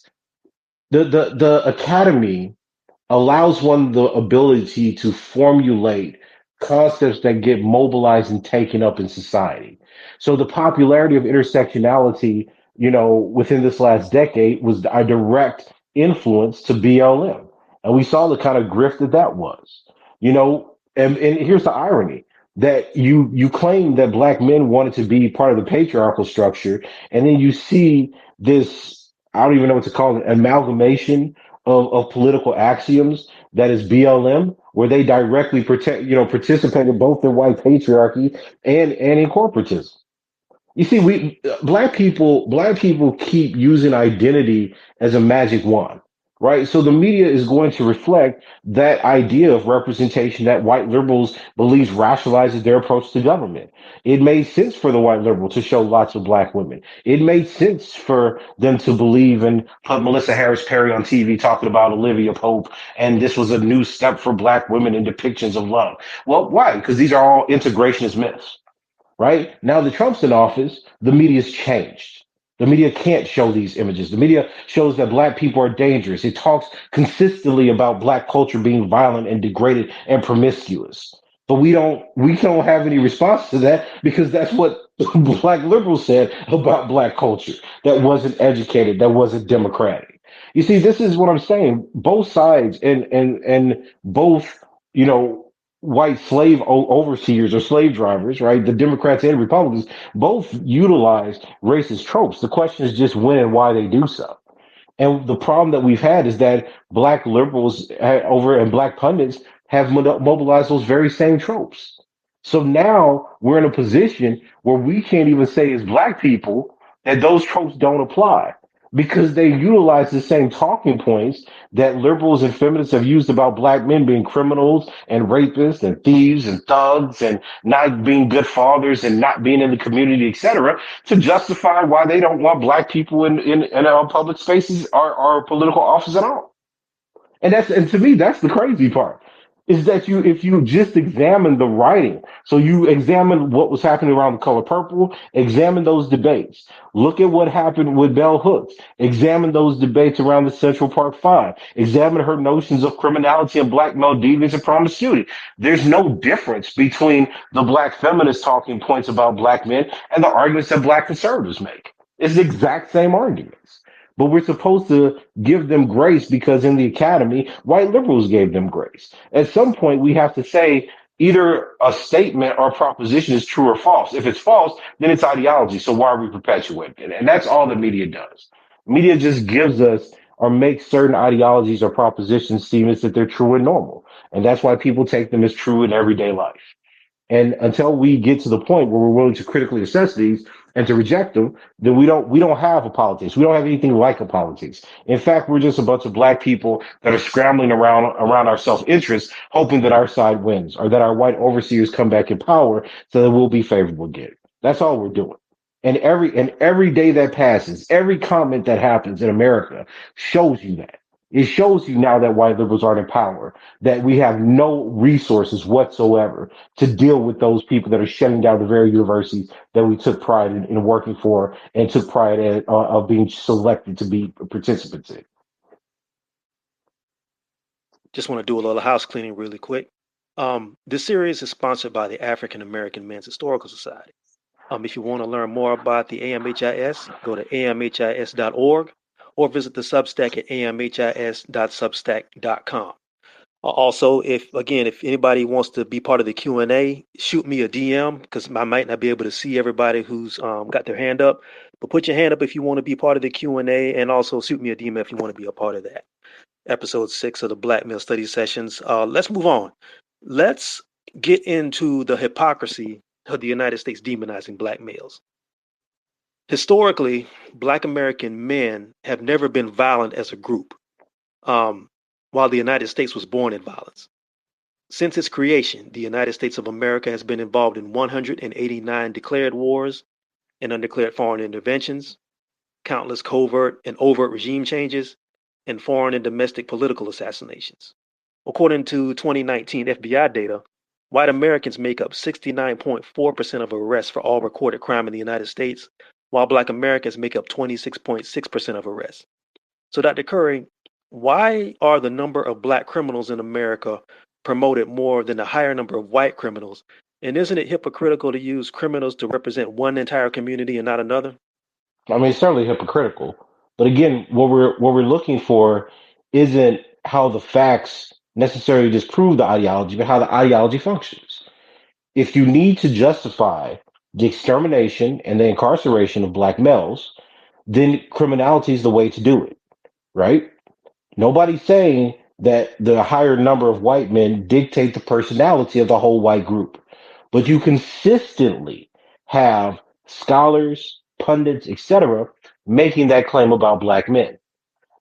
the academy allows one the ability to formulate concepts that get mobilized and taken up in society. So the popularity of intersectionality, within this last decade was a direct influence to BLM. And we saw the kind of grift that was, and here's the irony that you claim that black men wanted to be part of the patriarchal structure, and then you see this, I don't even know what to call it, amalgamation of political axioms that is BLM, where they directly participated both in white patriarchy and in corporatism. You see, we black people keep using identity as a magic wand, right? So the media is going to reflect that idea of representation that white liberals believes rationalizes their approach to government. It made sense for the white liberal to show lots of black women. It made sense for them to believe and put Melissa Harris Perry on TV talking about Olivia Pope, and this was a new step for black women in depictions of love. Well, why? Because these are all integrationist myths, right? Now that Trump's in office, the media's changed. The media can't show these images. The media shows that black people are dangerous. It talks consistently about black culture being violent and degraded and promiscuous. But we don't have any response to that because that's what black liberals said about black culture that wasn't educated, that wasn't democratic. You see, this is what I'm saying. Both sides and both, you know, white slave overseers or slave drivers, right? The Democrats and Republicans both utilize racist tropes. The question is just when and why they do so. And the problem that we've had is that black liberals over and black pundits have mobilized those very same tropes. So now we're in a position where we can't even say as black people that those tropes don't apply because they utilize the same talking points that liberals and feminists have used about black men being criminals and rapists and thieves and thugs and not being good fathers and not being in the community, etc., to justify why they don't want black people in public spaces or political office at all. And to me, that's the crazy part. Is that if you just examine the writing, so you examine what was happening around the color purple, examine those debates, look at what happened with Bell Hooks, examine those debates around the Central Park Five, examine her notions of criminality and black male deviance and promiscuity. There's no difference between the black feminist talking points about black men and the arguments that black conservatives make. It's the exact same arguments. But we're supposed to give them grace because in the academy, white liberals gave them grace. At some point, we have to say either a statement or a proposition is true or false. If it's false, then it's ideology. So why are we perpetuating it? And that's all the media does. Media just gives us or makes certain ideologies or propositions seem as if they're true and normal. And that's why people take them as true in everyday life. And until we get to the point where we're willing to critically assess these and to reject them, then we don't have a politics. We don't have anything like a politics. In fact, we're just a bunch of black people that are scrambling around our self-interest, hoping that our side wins or that our white overseers come back in power so that we'll be favorable again. That's all we're doing. And every day that passes, every comment that happens in America shows you that. It shows you now that white liberals aren't in power, that we have no resources whatsoever to deal with those people that are shutting down the very universities that we took pride in working for and took pride in of being selected to be participants in. Just want to do a little house cleaning really quick. This series is sponsored by the African American Men's Historical Society. If you want to learn more about the AMHIS, go to amhis.org or visit the Substack at amhis.substack.com. Also, if anybody wants to be part of the Q&A, shoot me a DM because I might not be able to see everybody who's got their hand up. But put your hand up if you want to be part of the Q&A, and also shoot me a DM if you want to be a part of that. Episode 6 of the Black Male Study Sessions. Let's move on. Let's get into the hypocrisy of the United States demonizing black males. Historically, black American men have never been violent as a group, while the United States was born in violence. Since its creation, the United States of America has been involved in 189 declared wars and undeclared foreign interventions, countless covert and overt regime changes, and foreign and domestic political assassinations. According to 2019 FBI data, white Americans make up 69.4% of arrests for all recorded crime in the United States, while black Americans make up 26.6% of arrests. So, Dr. Curry, why are the number of black criminals in America promoted more than the higher number of white criminals? And isn't it hypocritical to use criminals to represent one entire community and not another? I mean, it's certainly hypocritical. But again, what we're looking for isn't how the facts necessarily disprove the ideology, but how the ideology functions. If you need to justify the extermination and the incarceration of black males, then criminality is the way to do it, right? Nobody's saying that the higher number of white men dictate the personality of the whole white group. But you consistently have scholars, pundits, etc., making that claim about black men.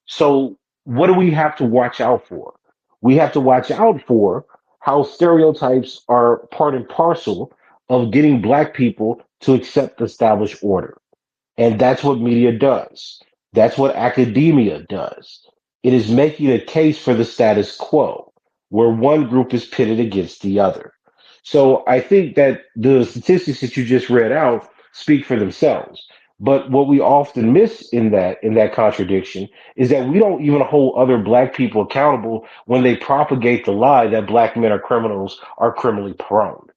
So, what do we have to watch out for? We have to watch out for how stereotypes are part and parcel of getting black people to accept the established order. And that's what media does. That's what academia does. It is making a case for the status quo, where one group is pitted against the other. So I think that the statistics that you just read out speak for themselves. But what we often miss in that contradiction is that we don't even hold other black people accountable when they propagate the lie that black men are criminals, are criminally prone.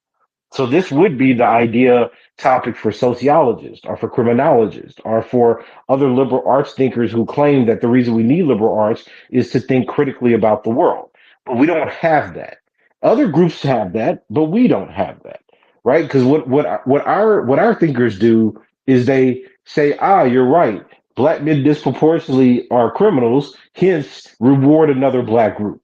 So this would be the idea topic for sociologists or for criminologists or for other liberal arts thinkers who claim that the reason we need liberal arts is to think critically about the world. But we don't have that. Other groups have that, but we don't have that, right? Because what our thinkers do is they say, ah, you're right. Black men disproportionately are criminals, hence reward another black group.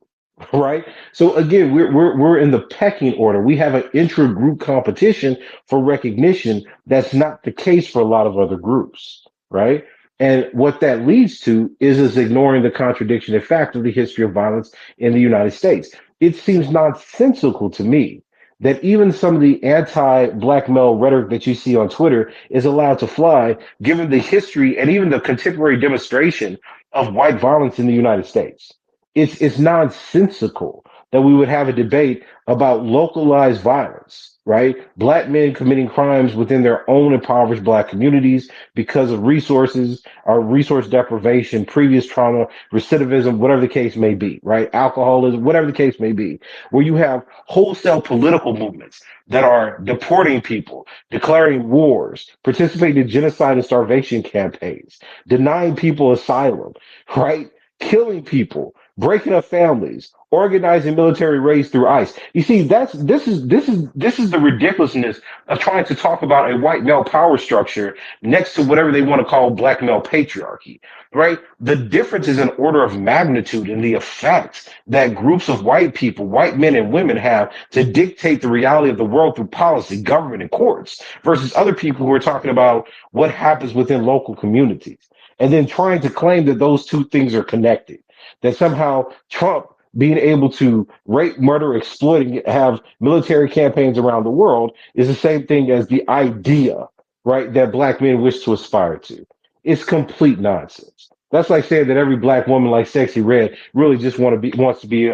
Right. So again, we're in the pecking order. We have an intra-group competition for recognition. That's not the case for a lot of other groups. Right. And what that leads to is ignoring the contradiction in fact of the history of violence in the United States. It seems nonsensical to me that even some of the anti-black male rhetoric that you see on Twitter is allowed to fly, given the history and even the contemporary demonstration of white violence in the United States. It's nonsensical that we would have a debate about localized violence, right? Black men committing crimes within their own impoverished black communities because of resources or resource deprivation, previous trauma, recidivism, whatever the case may be, right? Alcoholism, whatever the case may be, where you have wholesale political movements that are deporting people, declaring wars, participating in genocide and starvation campaigns, denying people asylum, right? Killing people, breaking up families, organizing military raids through ICE. You see, this is the ridiculousness of trying to talk about a white male power structure next to whatever they want to call black male patriarchy, right? The difference is an order of magnitude in the effect that groups of white people, white men and women have to dictate the reality of the world through policy, government, and courts versus other people who are talking about what happens within local communities and then trying to claim that those two things are connected, that somehow Trump being able to rape, murder, exploit, and have military campaigns around the world is the same thing as the idea, right, that black men wish to aspire to. It's complete nonsense. That's like saying that every black woman like Sexy Red really just wants to be,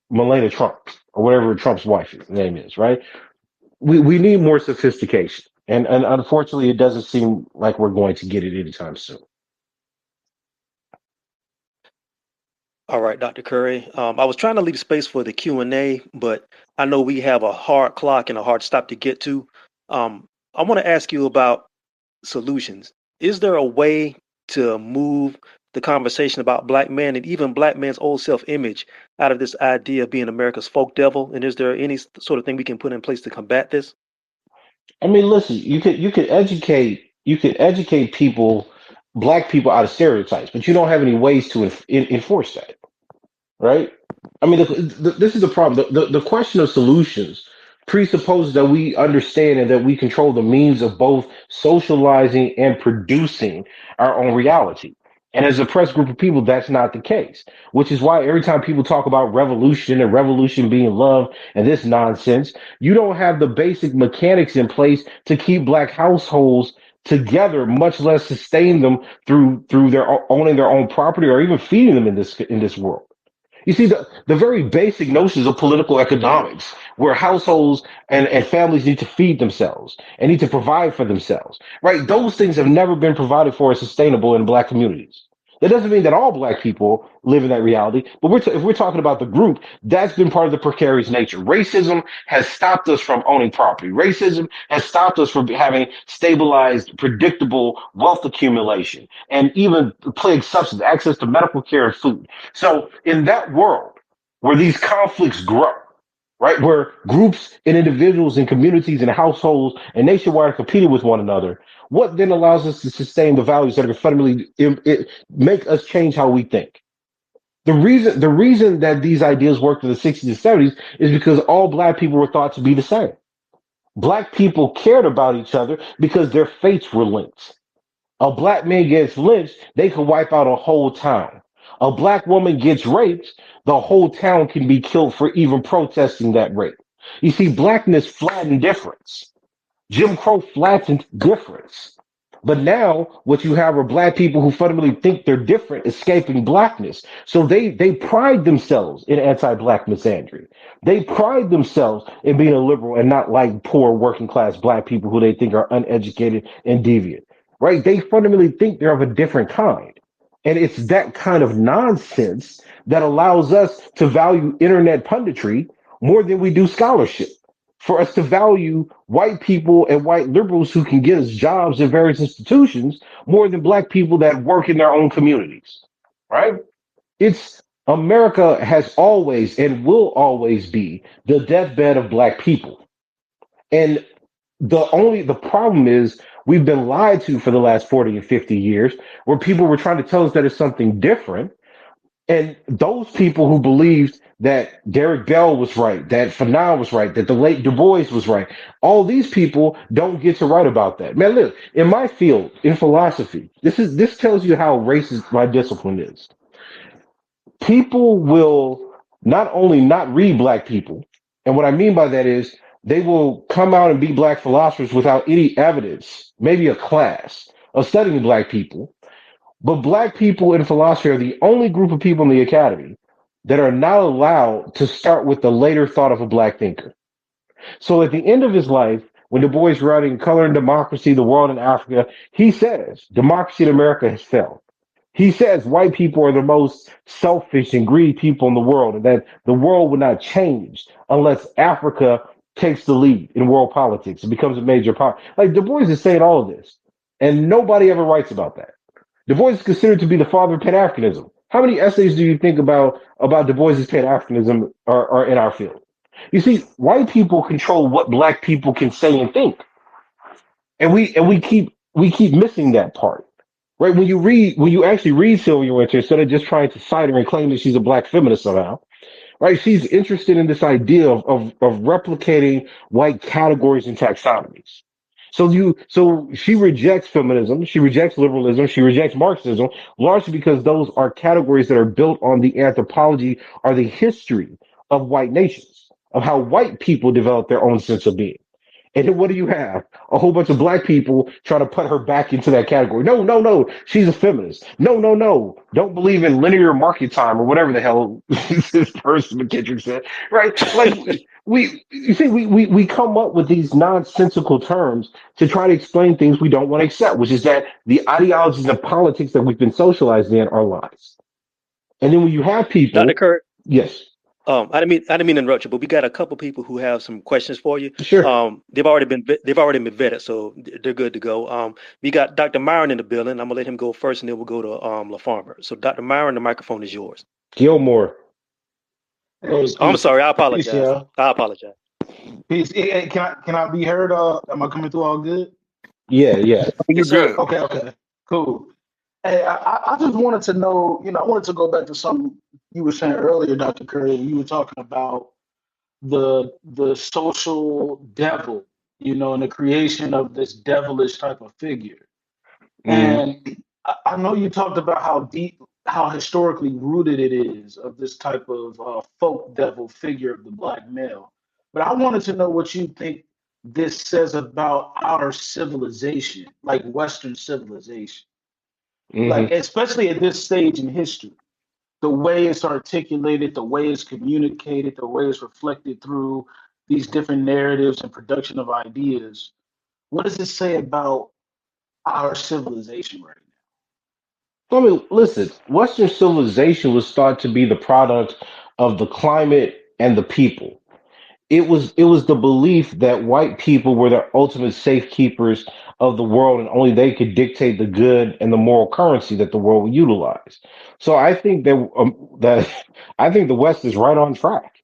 Melania Trump or whatever Trump's wife's name is, right? We need more sophistication, and unfortunately, it doesn't seem like we're going to get it anytime soon. All right, Dr. Curry. I was trying to leave space for the Q&A, but I know we have a hard clock and a hard stop to get to. I want to ask you about solutions. Is there a way to move the conversation about black men and even black men's old self-image out of this idea of being America's folk devil? And is there any sort of thing we can put in place to combat this? I mean, listen, you could educate people, black people, out of stereotypes, but you don't have any ways to enforce that, right? I mean, this is the problem. The question of solutions presupposes that we understand and that we control the means of both socializing and producing our own reality. And as a oppressed group of people, that's not the case, which is why every time people talk about revolution and revolution being love and this nonsense, you don't have the basic mechanics in place to keep black households together, much less sustain them through their owning their own property or even feeding them in this world. You see, the very basic notions of political economics, where households and families need to feed themselves and need to provide for themselves, right? Those things have never been provided for as sustainable in black communities. That doesn't mean that all black people live in that reality, but if we're talking about the group, that's been part of the precarious nature. Racism has stopped us from owning property. Racism has stopped us from having stabilized, predictable wealth accumulation and even plague substance, access to medical care and food. So in that world where these conflicts grow, right, where groups and individuals and communities and households and nationwide are competing with one another, what then allows us to sustain the values that are fundamentally make us change how we think? The reason that these ideas worked in the 60s and 70s is because all black people were thought to be the same. Black people cared about each other because their fates were linked. A black man gets lynched, they could wipe out a whole town. A black woman gets raped, the whole town can be killed for even protesting that rape. You see, blackness flattened difference. Jim Crow flattened difference. But now what you have are black people who fundamentally think they're different, escaping blackness. So they pride themselves in anti-black misandry. They pride themselves in being a liberal and not like poor working class black people who they think are uneducated and deviant. Right? They fundamentally think they're of a different kind. And it's that kind of nonsense that allows us to value internet punditry more than we do scholarship, for us to value white people and white liberals who can get us jobs in various institutions more than black people that work in their own communities, right? It's America has always and will always be the deathbed of black people. And the problem is we've been lied to for the last 40 and 50 years where people were trying to tell us that it's something different, and those people who believed that Derek Bell was right, that Fanon was right, that the late Du Bois was right, all these people don't get to write about that. Man, look, in my field, in philosophy, this tells you how racist my discipline is. People will not only not read black people, and what I mean by that is they will come out and be black philosophers without any evidence, maybe a class of studying black people, but black people in philosophy are the only group of people in the academy that are not allowed to start with the later thought of a black thinker. So at the end of his life, when Du Bois is writing Color and Democracy, the World in Africa, he says democracy in America has failed. He says white people are the most selfish and greedy people in the world, and that the world will not change unless Africa takes the lead in world politics. It becomes a major power. Like Du Bois is saying all of this, and nobody ever writes about that. Du Bois is considered to be the father of Pan Africanism. How many essays do you think about Du Bois's Pan Africanism are in our field? You see, white people control what black people can say and think, and we keep missing that part. Right? When you actually read Sylvia Wynter, instead of just trying to cite her and claim that she's a black feminist somehow, right? She's interested in this idea of replicating white categories and taxonomies. So she rejects feminism, she rejects liberalism, she rejects Marxism, largely because those are categories that are built on the anthropology or the history of white nations, of how white people develop their own sense of being. And then what do you have? A whole bunch of black people trying to put her back into that category. No, no, no. She's a feminist. No, no, no. Don't believe in linear market time or whatever the hell this person McKittrick said. Right? Like you see, we come up with these nonsensical terms to try to explain things we don't want to accept, which is that the ideologies and politics that we've been socialized in are lies. And then when you have Dr. people, Kurt, yes, I didn't mean to interrupt you, but we got a couple people who have some questions for you. sure. They've already been vetted, so they're good to go. We got Dr. Myron in the building. I'm gonna let him go first, and then we'll go to La Farmer. So, Dr. Myron, the microphone is yours. Gilmore. Hey, I'm peace, sorry. I peace, apologize. yeah, I apologize. peace. Hey, can I be heard? Am I coming through all good? Yeah, yeah. Yes, You're good. sir. Okay, okay, cool. Hey, I just wanted to know, I wanted to go back to something you were saying earlier, Dr. Curry. You were talking about the social devil, and the creation of this devilish type of figure. Mm, And I know you talked about how deep, how historically rooted it is of this type of folk devil figure of the black male. But I wanted to know what you think this says about our civilization, like Western civilization, like Hmm. especially at this stage in history, the way it's articulated, the way it's communicated, the way it's reflected through these different narratives and production of ideas. What does it say about our civilization right I mean, listen, Western civilization was thought to be the product of the climate and the people. It was the belief that white people were the ultimate safekeepers of the world, and only they could dictate the good and the moral currency that the world would utilize. So I think that I think the West is right on track,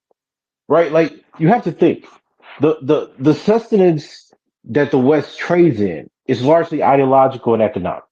right? Like, you have to think, the sustenance that the West trades in is largely ideological and economic,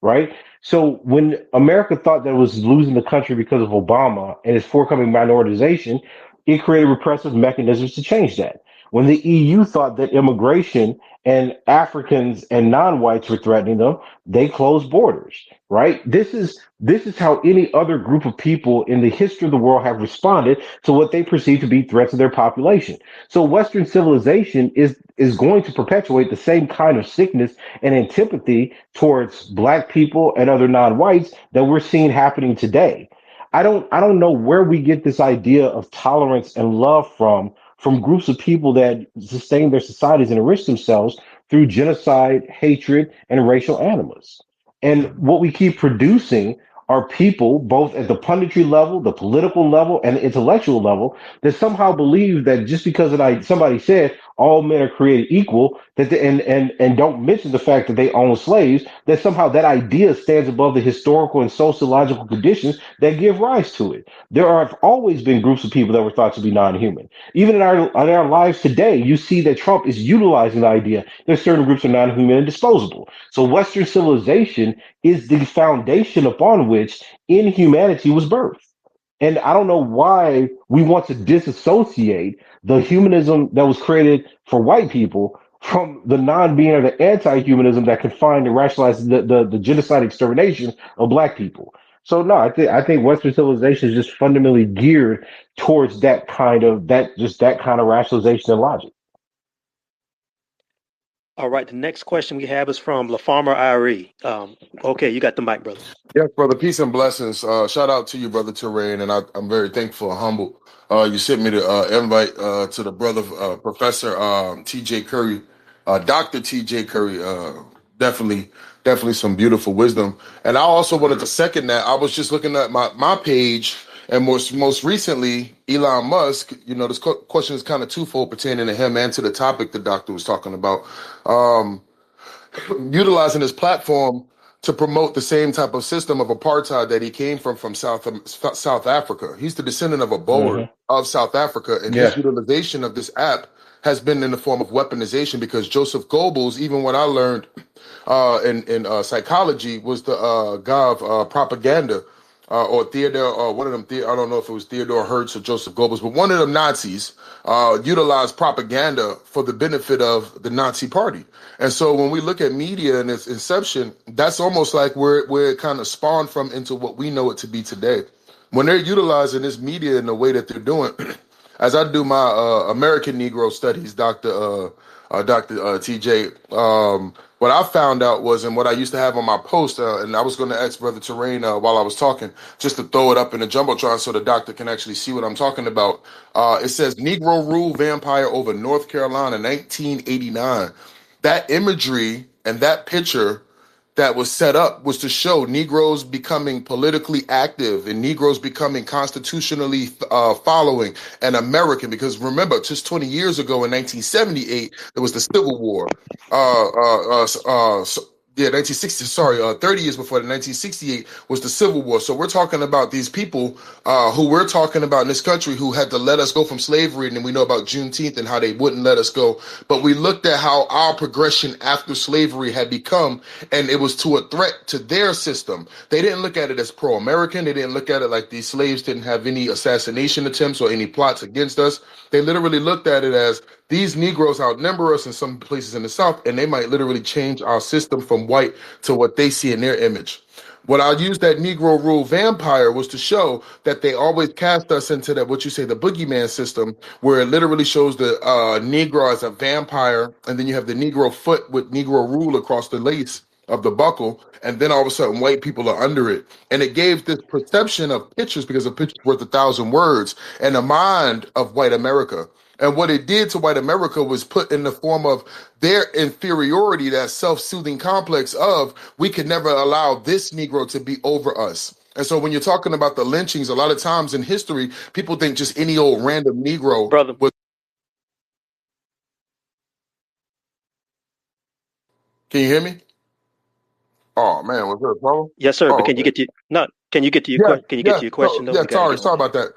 right? So when America thought that it was losing the country because of Obama and its forthcoming minoritization, it created repressive mechanisms to change that. When the EU thought that immigration and Africans and non-whites were threatening them, they closed borders, right? This is how any other group of people in the history of the world have responded to what they perceive to be threats to their population. So Western civilization is going to perpetuate the same kind of sickness and antipathy towards black people and other non-whites that we're seeing happening today. I don't know where we get this idea of tolerance and love from groups of people that sustain their societies and enrich themselves through genocide, hatred, and racial animus. And what we keep producing are people, both at the punditry level, the political level, and the intellectual level, that somehow believe that just because somebody said all men are created equal, and don't mention the fact that they own slaves, that somehow that idea stands above the historical and sociological conditions that give rise to it. There have always been groups of people that were thought to be non-human. Even in our lives today, you see that Trump is utilizing the idea that certain groups are non-human and disposable. So Western civilization is the foundation upon which inhumanity was birthed. And I don't know why we want to disassociate the humanism that was created for white people from the non-being or the anti-humanism that confined and rationalized the genocide extermination of black people. So no, I think Western civilization is just fundamentally geared towards that kind of rationalization and logic. All right, the next question we have is from LaFarmer Irie. Okay, you got the mic, brother. Yes, brother. Peace and blessings. Shout out to you, brother Terrain, and I'm very thankful and humble. You sent me the invite to the brother Professor T.J. Curry, Doctor T.J. Curry. Definitely, definitely some beautiful wisdom. And I also wanted to second that. I was just looking at my page, and most recently, Elon Musk. You know, this question is kind of twofold pertaining to him and to the topic the doctor was talking about. Um, Utilizing his platform to promote the same type of system of apartheid that he came from South Africa. He's the descendant of a Boer Hmm. of South Africa, and his Yeah. utilization of this app has been in the form of weaponization because Joseph Goebbels, even what I learned in psychology, was the guy of propaganda, or Theodore, or one of them. I don't know if it was Theodore Hertz or Joseph Goebbels, but one of them Nazis utilized propaganda for the benefit of the Nazi Party. And so when we look at media and its inception, that's almost like where it kind of spawned from into what we know it to be today. When they're utilizing this media in the way that they're doing, as I do my American Negro Studies, Dr. TJ, what I found out was, and what I used to have on my post, and I was going to ask Brother Terrain while I was talking, just to throw it up in the Jumbotron so the doctor can actually see what I'm talking about. It says Negro rule vampire over North Carolina, 1989. That imagery and that picture that was set up was to show Negroes becoming politically active and Negroes becoming constitutionally following and American. Because remember, just 20 years ago in 1978, there was the Civil War. Uh, uh, uh, uh, so, yeah, 1960, sorry, 30 years before, the 1968 was the Civil War. So we're talking about these people who we're talking about in this country who had to let us go from slavery. And then we know about Juneteenth and how they wouldn't let us go. But we looked at how our progression after slavery had become, and it was to a threat to their system. They didn't look at it as pro-American. They didn't look at it like these slaves didn't have any assassination attempts or any plots against us. They literally looked at it as these Negroes outnumber us in some places in the South, and they might literally change our system from white to what they see in their image. What I used that Negro rule vampire was to show that they always cast us into that, what you say, the boogeyman system, where it literally shows the Negro as a vampire, and then you have the Negro foot with Negro rule across the lace of the buckle, and then all of a sudden white people are under it. And it gave this perception of pictures, because a picture's worth 1,000 words, and a mind of white America. And what it did to white America was put in the form of their inferiority, that self-soothing complex of, we could never allow this Negro to be over us. And so when you're talking about the lynchings, a lot of times in history, people think just any old random Negro Brother. was. Can you hear me? Oh man, was there a problem? Yes, sir. But Oh, can you okay. get to no? Can you get to your Yeah, Can you get yeah. to your question So though? yeah, We got to sorry, get on. about that.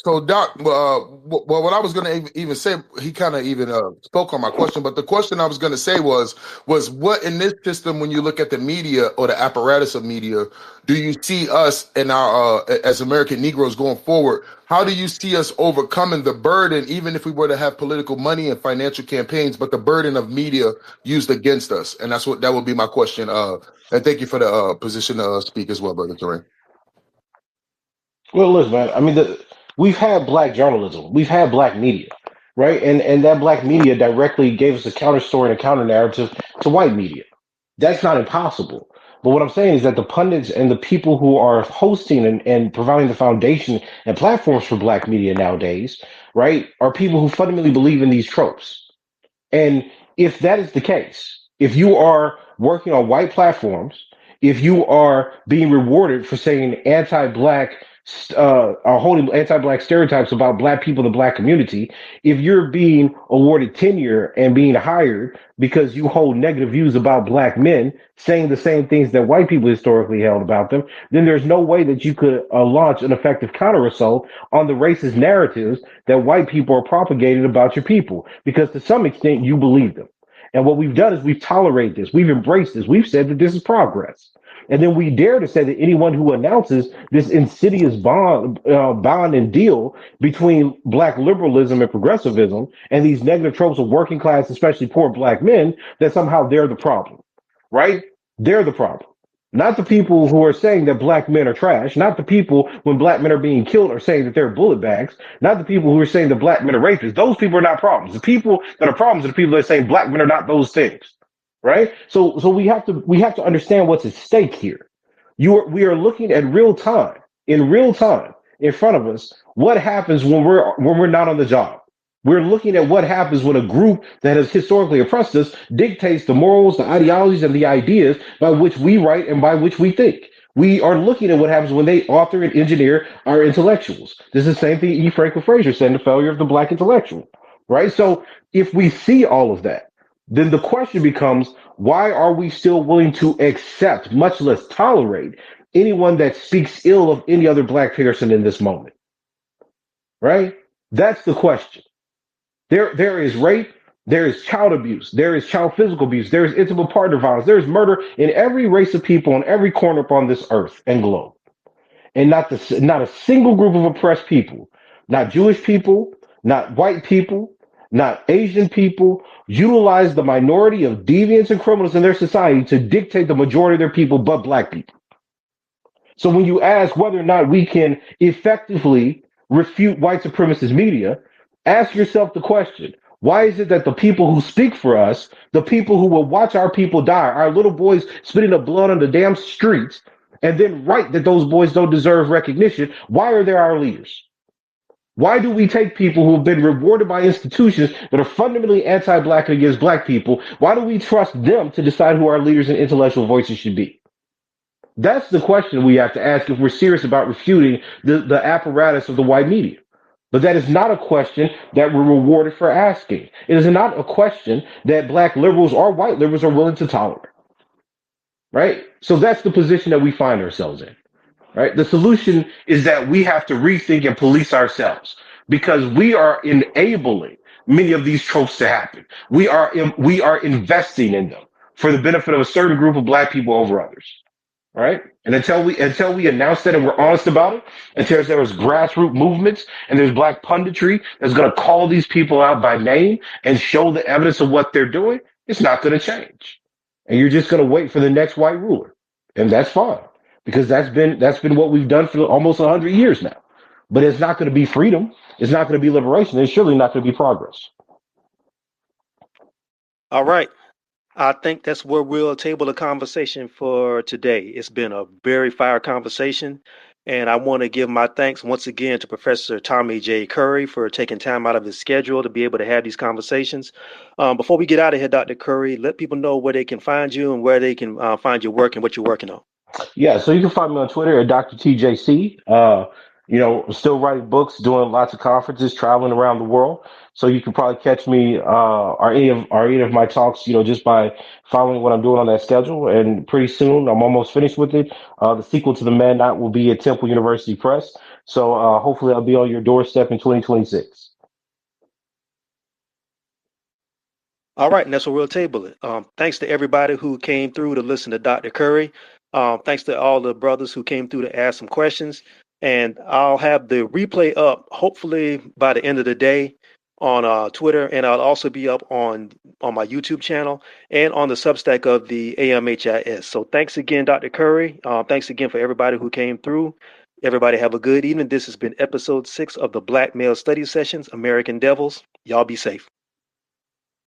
So Doc, well, what I was gonna even say, he kind of even spoke on my question, but the question I was gonna say was what in this system, when you look at the media or the apparatus of media, do you see us and our as American Negroes going forward? How do you see us overcoming the burden, even if we were to have political money and financial campaigns, but the burden of media used against us? And that would be my question. And thank you for the position to speak as well, Brother Terrain. Well, listen, man. I mean, we've had black journalism, we've had black media, right? And that black media directly gave us a counter story and a counter narrative to white media. That's not impossible. But what I'm saying is that the pundits and the people who are hosting and providing the foundation and platforms for black media nowadays, right, are people who fundamentally believe in these tropes. And if that is the case, if you are working on white platforms, if you are being rewarded for saying anti-black, holding anti-black stereotypes about black people in the black community, if you're being awarded tenure and being hired because you hold negative views about black men, saying the same things that white people historically held about them, then there's no way that you could launch an effective counter assault on the racist narratives that white people are propagating about your people, because to some extent you believe them. And what we've done is we've tolerated this, we've embraced this, we've said that this is progress. And then we dare to say that anyone who announces this insidious bond and deal between black liberalism and progressivism and these negative tropes of working class, especially poor black men, that somehow they're the problem, right? They're the problem. Not the people who are saying that black men are trash, not the people when black men are being killed are saying that they're bullet bags, not the people who are saying that black men are rapists. Those people are not problems. The people that are problems are the people that are saying black men are not those things. Right? So we have to understand what's at stake here. We are looking at real time in front of us, what happens when we're not on the job. We're looking at what happens when a group that has historically oppressed us dictates the morals, the ideologies, and the ideas by which we write and by which we think. We are looking at what happens when they author and engineer our intellectuals. This is the same thing E. Franklin Frazier said in The Failure of the Black Intellectual. Right? So if we see all of that, then the question becomes, why are we still willing to accept, much less tolerate, anyone that speaks ill of any other black person in this moment? Right? That's the question. There is rape, there is child abuse, there is child physical abuse, there is intimate partner violence, there is murder in every race of people on every corner upon this earth and globe. And not a single group of oppressed people, not Jewish people, not white people, not Asian people, utilize the minority of deviants and criminals in their society to dictate the majority of their people, but black people. So when you ask whether or not we can effectively refute white supremacist media, ask yourself the question: why is it that the people who speak for us, the people who will watch our people die, our little boys spitting up blood on the damn streets, and then write that those boys don't deserve recognition, why are they our leaders? Why do we take people who have been rewarded by institutions that are fundamentally anti-black and against black people? Why do we trust them to decide who our leaders and intellectual voices should be? That's the question we have to ask if we're serious about refuting the apparatus of the white media. But that is not a question that we're rewarded for asking. It is not a question that black liberals or white liberals are willing to tolerate. Right? So that's the position that we find ourselves in. Right? The solution is that we have to rethink and police ourselves, because we are enabling many of these tropes to happen. We are investing in them for the benefit of a certain group of black people over others. All right. And until we announce that and we're honest about it, until there's grassroots movements and there's black punditry that's going to call these people out by name and show the evidence of what they're doing, it's not going to change. And you're just going to wait for the next white ruler. And that's fine. because that's been what we've done for almost 100 years now. But it's not going to be freedom. It's not going to be liberation. It's surely not going to be progress. All right. I think that's where we'll table the conversation for today. It's been a very fire conversation. And I want to give my thanks once again to Professor Tommy J. Curry for taking time out of his schedule to be able to have these conversations. Before we get out of here, Dr. Curry, let people know where they can find you and where they can find your work and what you're working on. Yeah, so you can find me on Twitter at Dr. TJC. Still writing books, doing lots of conferences, traveling around the world. So you can probably catch me or any of my talks, just by following what I'm doing on that schedule. And pretty soon, I'm almost finished with it. The sequel to the Man Not will be at Temple University Press. So hopefully, I'll be on your doorstep in 2026. All right, and that's where we'll table it. Thanks to everybody who came through to listen to Dr. Curry. Thanks to all the brothers who came through to ask some questions. And I'll have the replay up hopefully by the end of the day on Twitter, and I'll also be up on my YouTube channel and on the Substack of the AMHIS. So thanks again, Dr. Curry. Thanks again for everybody who came through. Everybody have a good evening. This has been episode 6 of the Black Male Study Sessions, American Devils. Y'all be safe.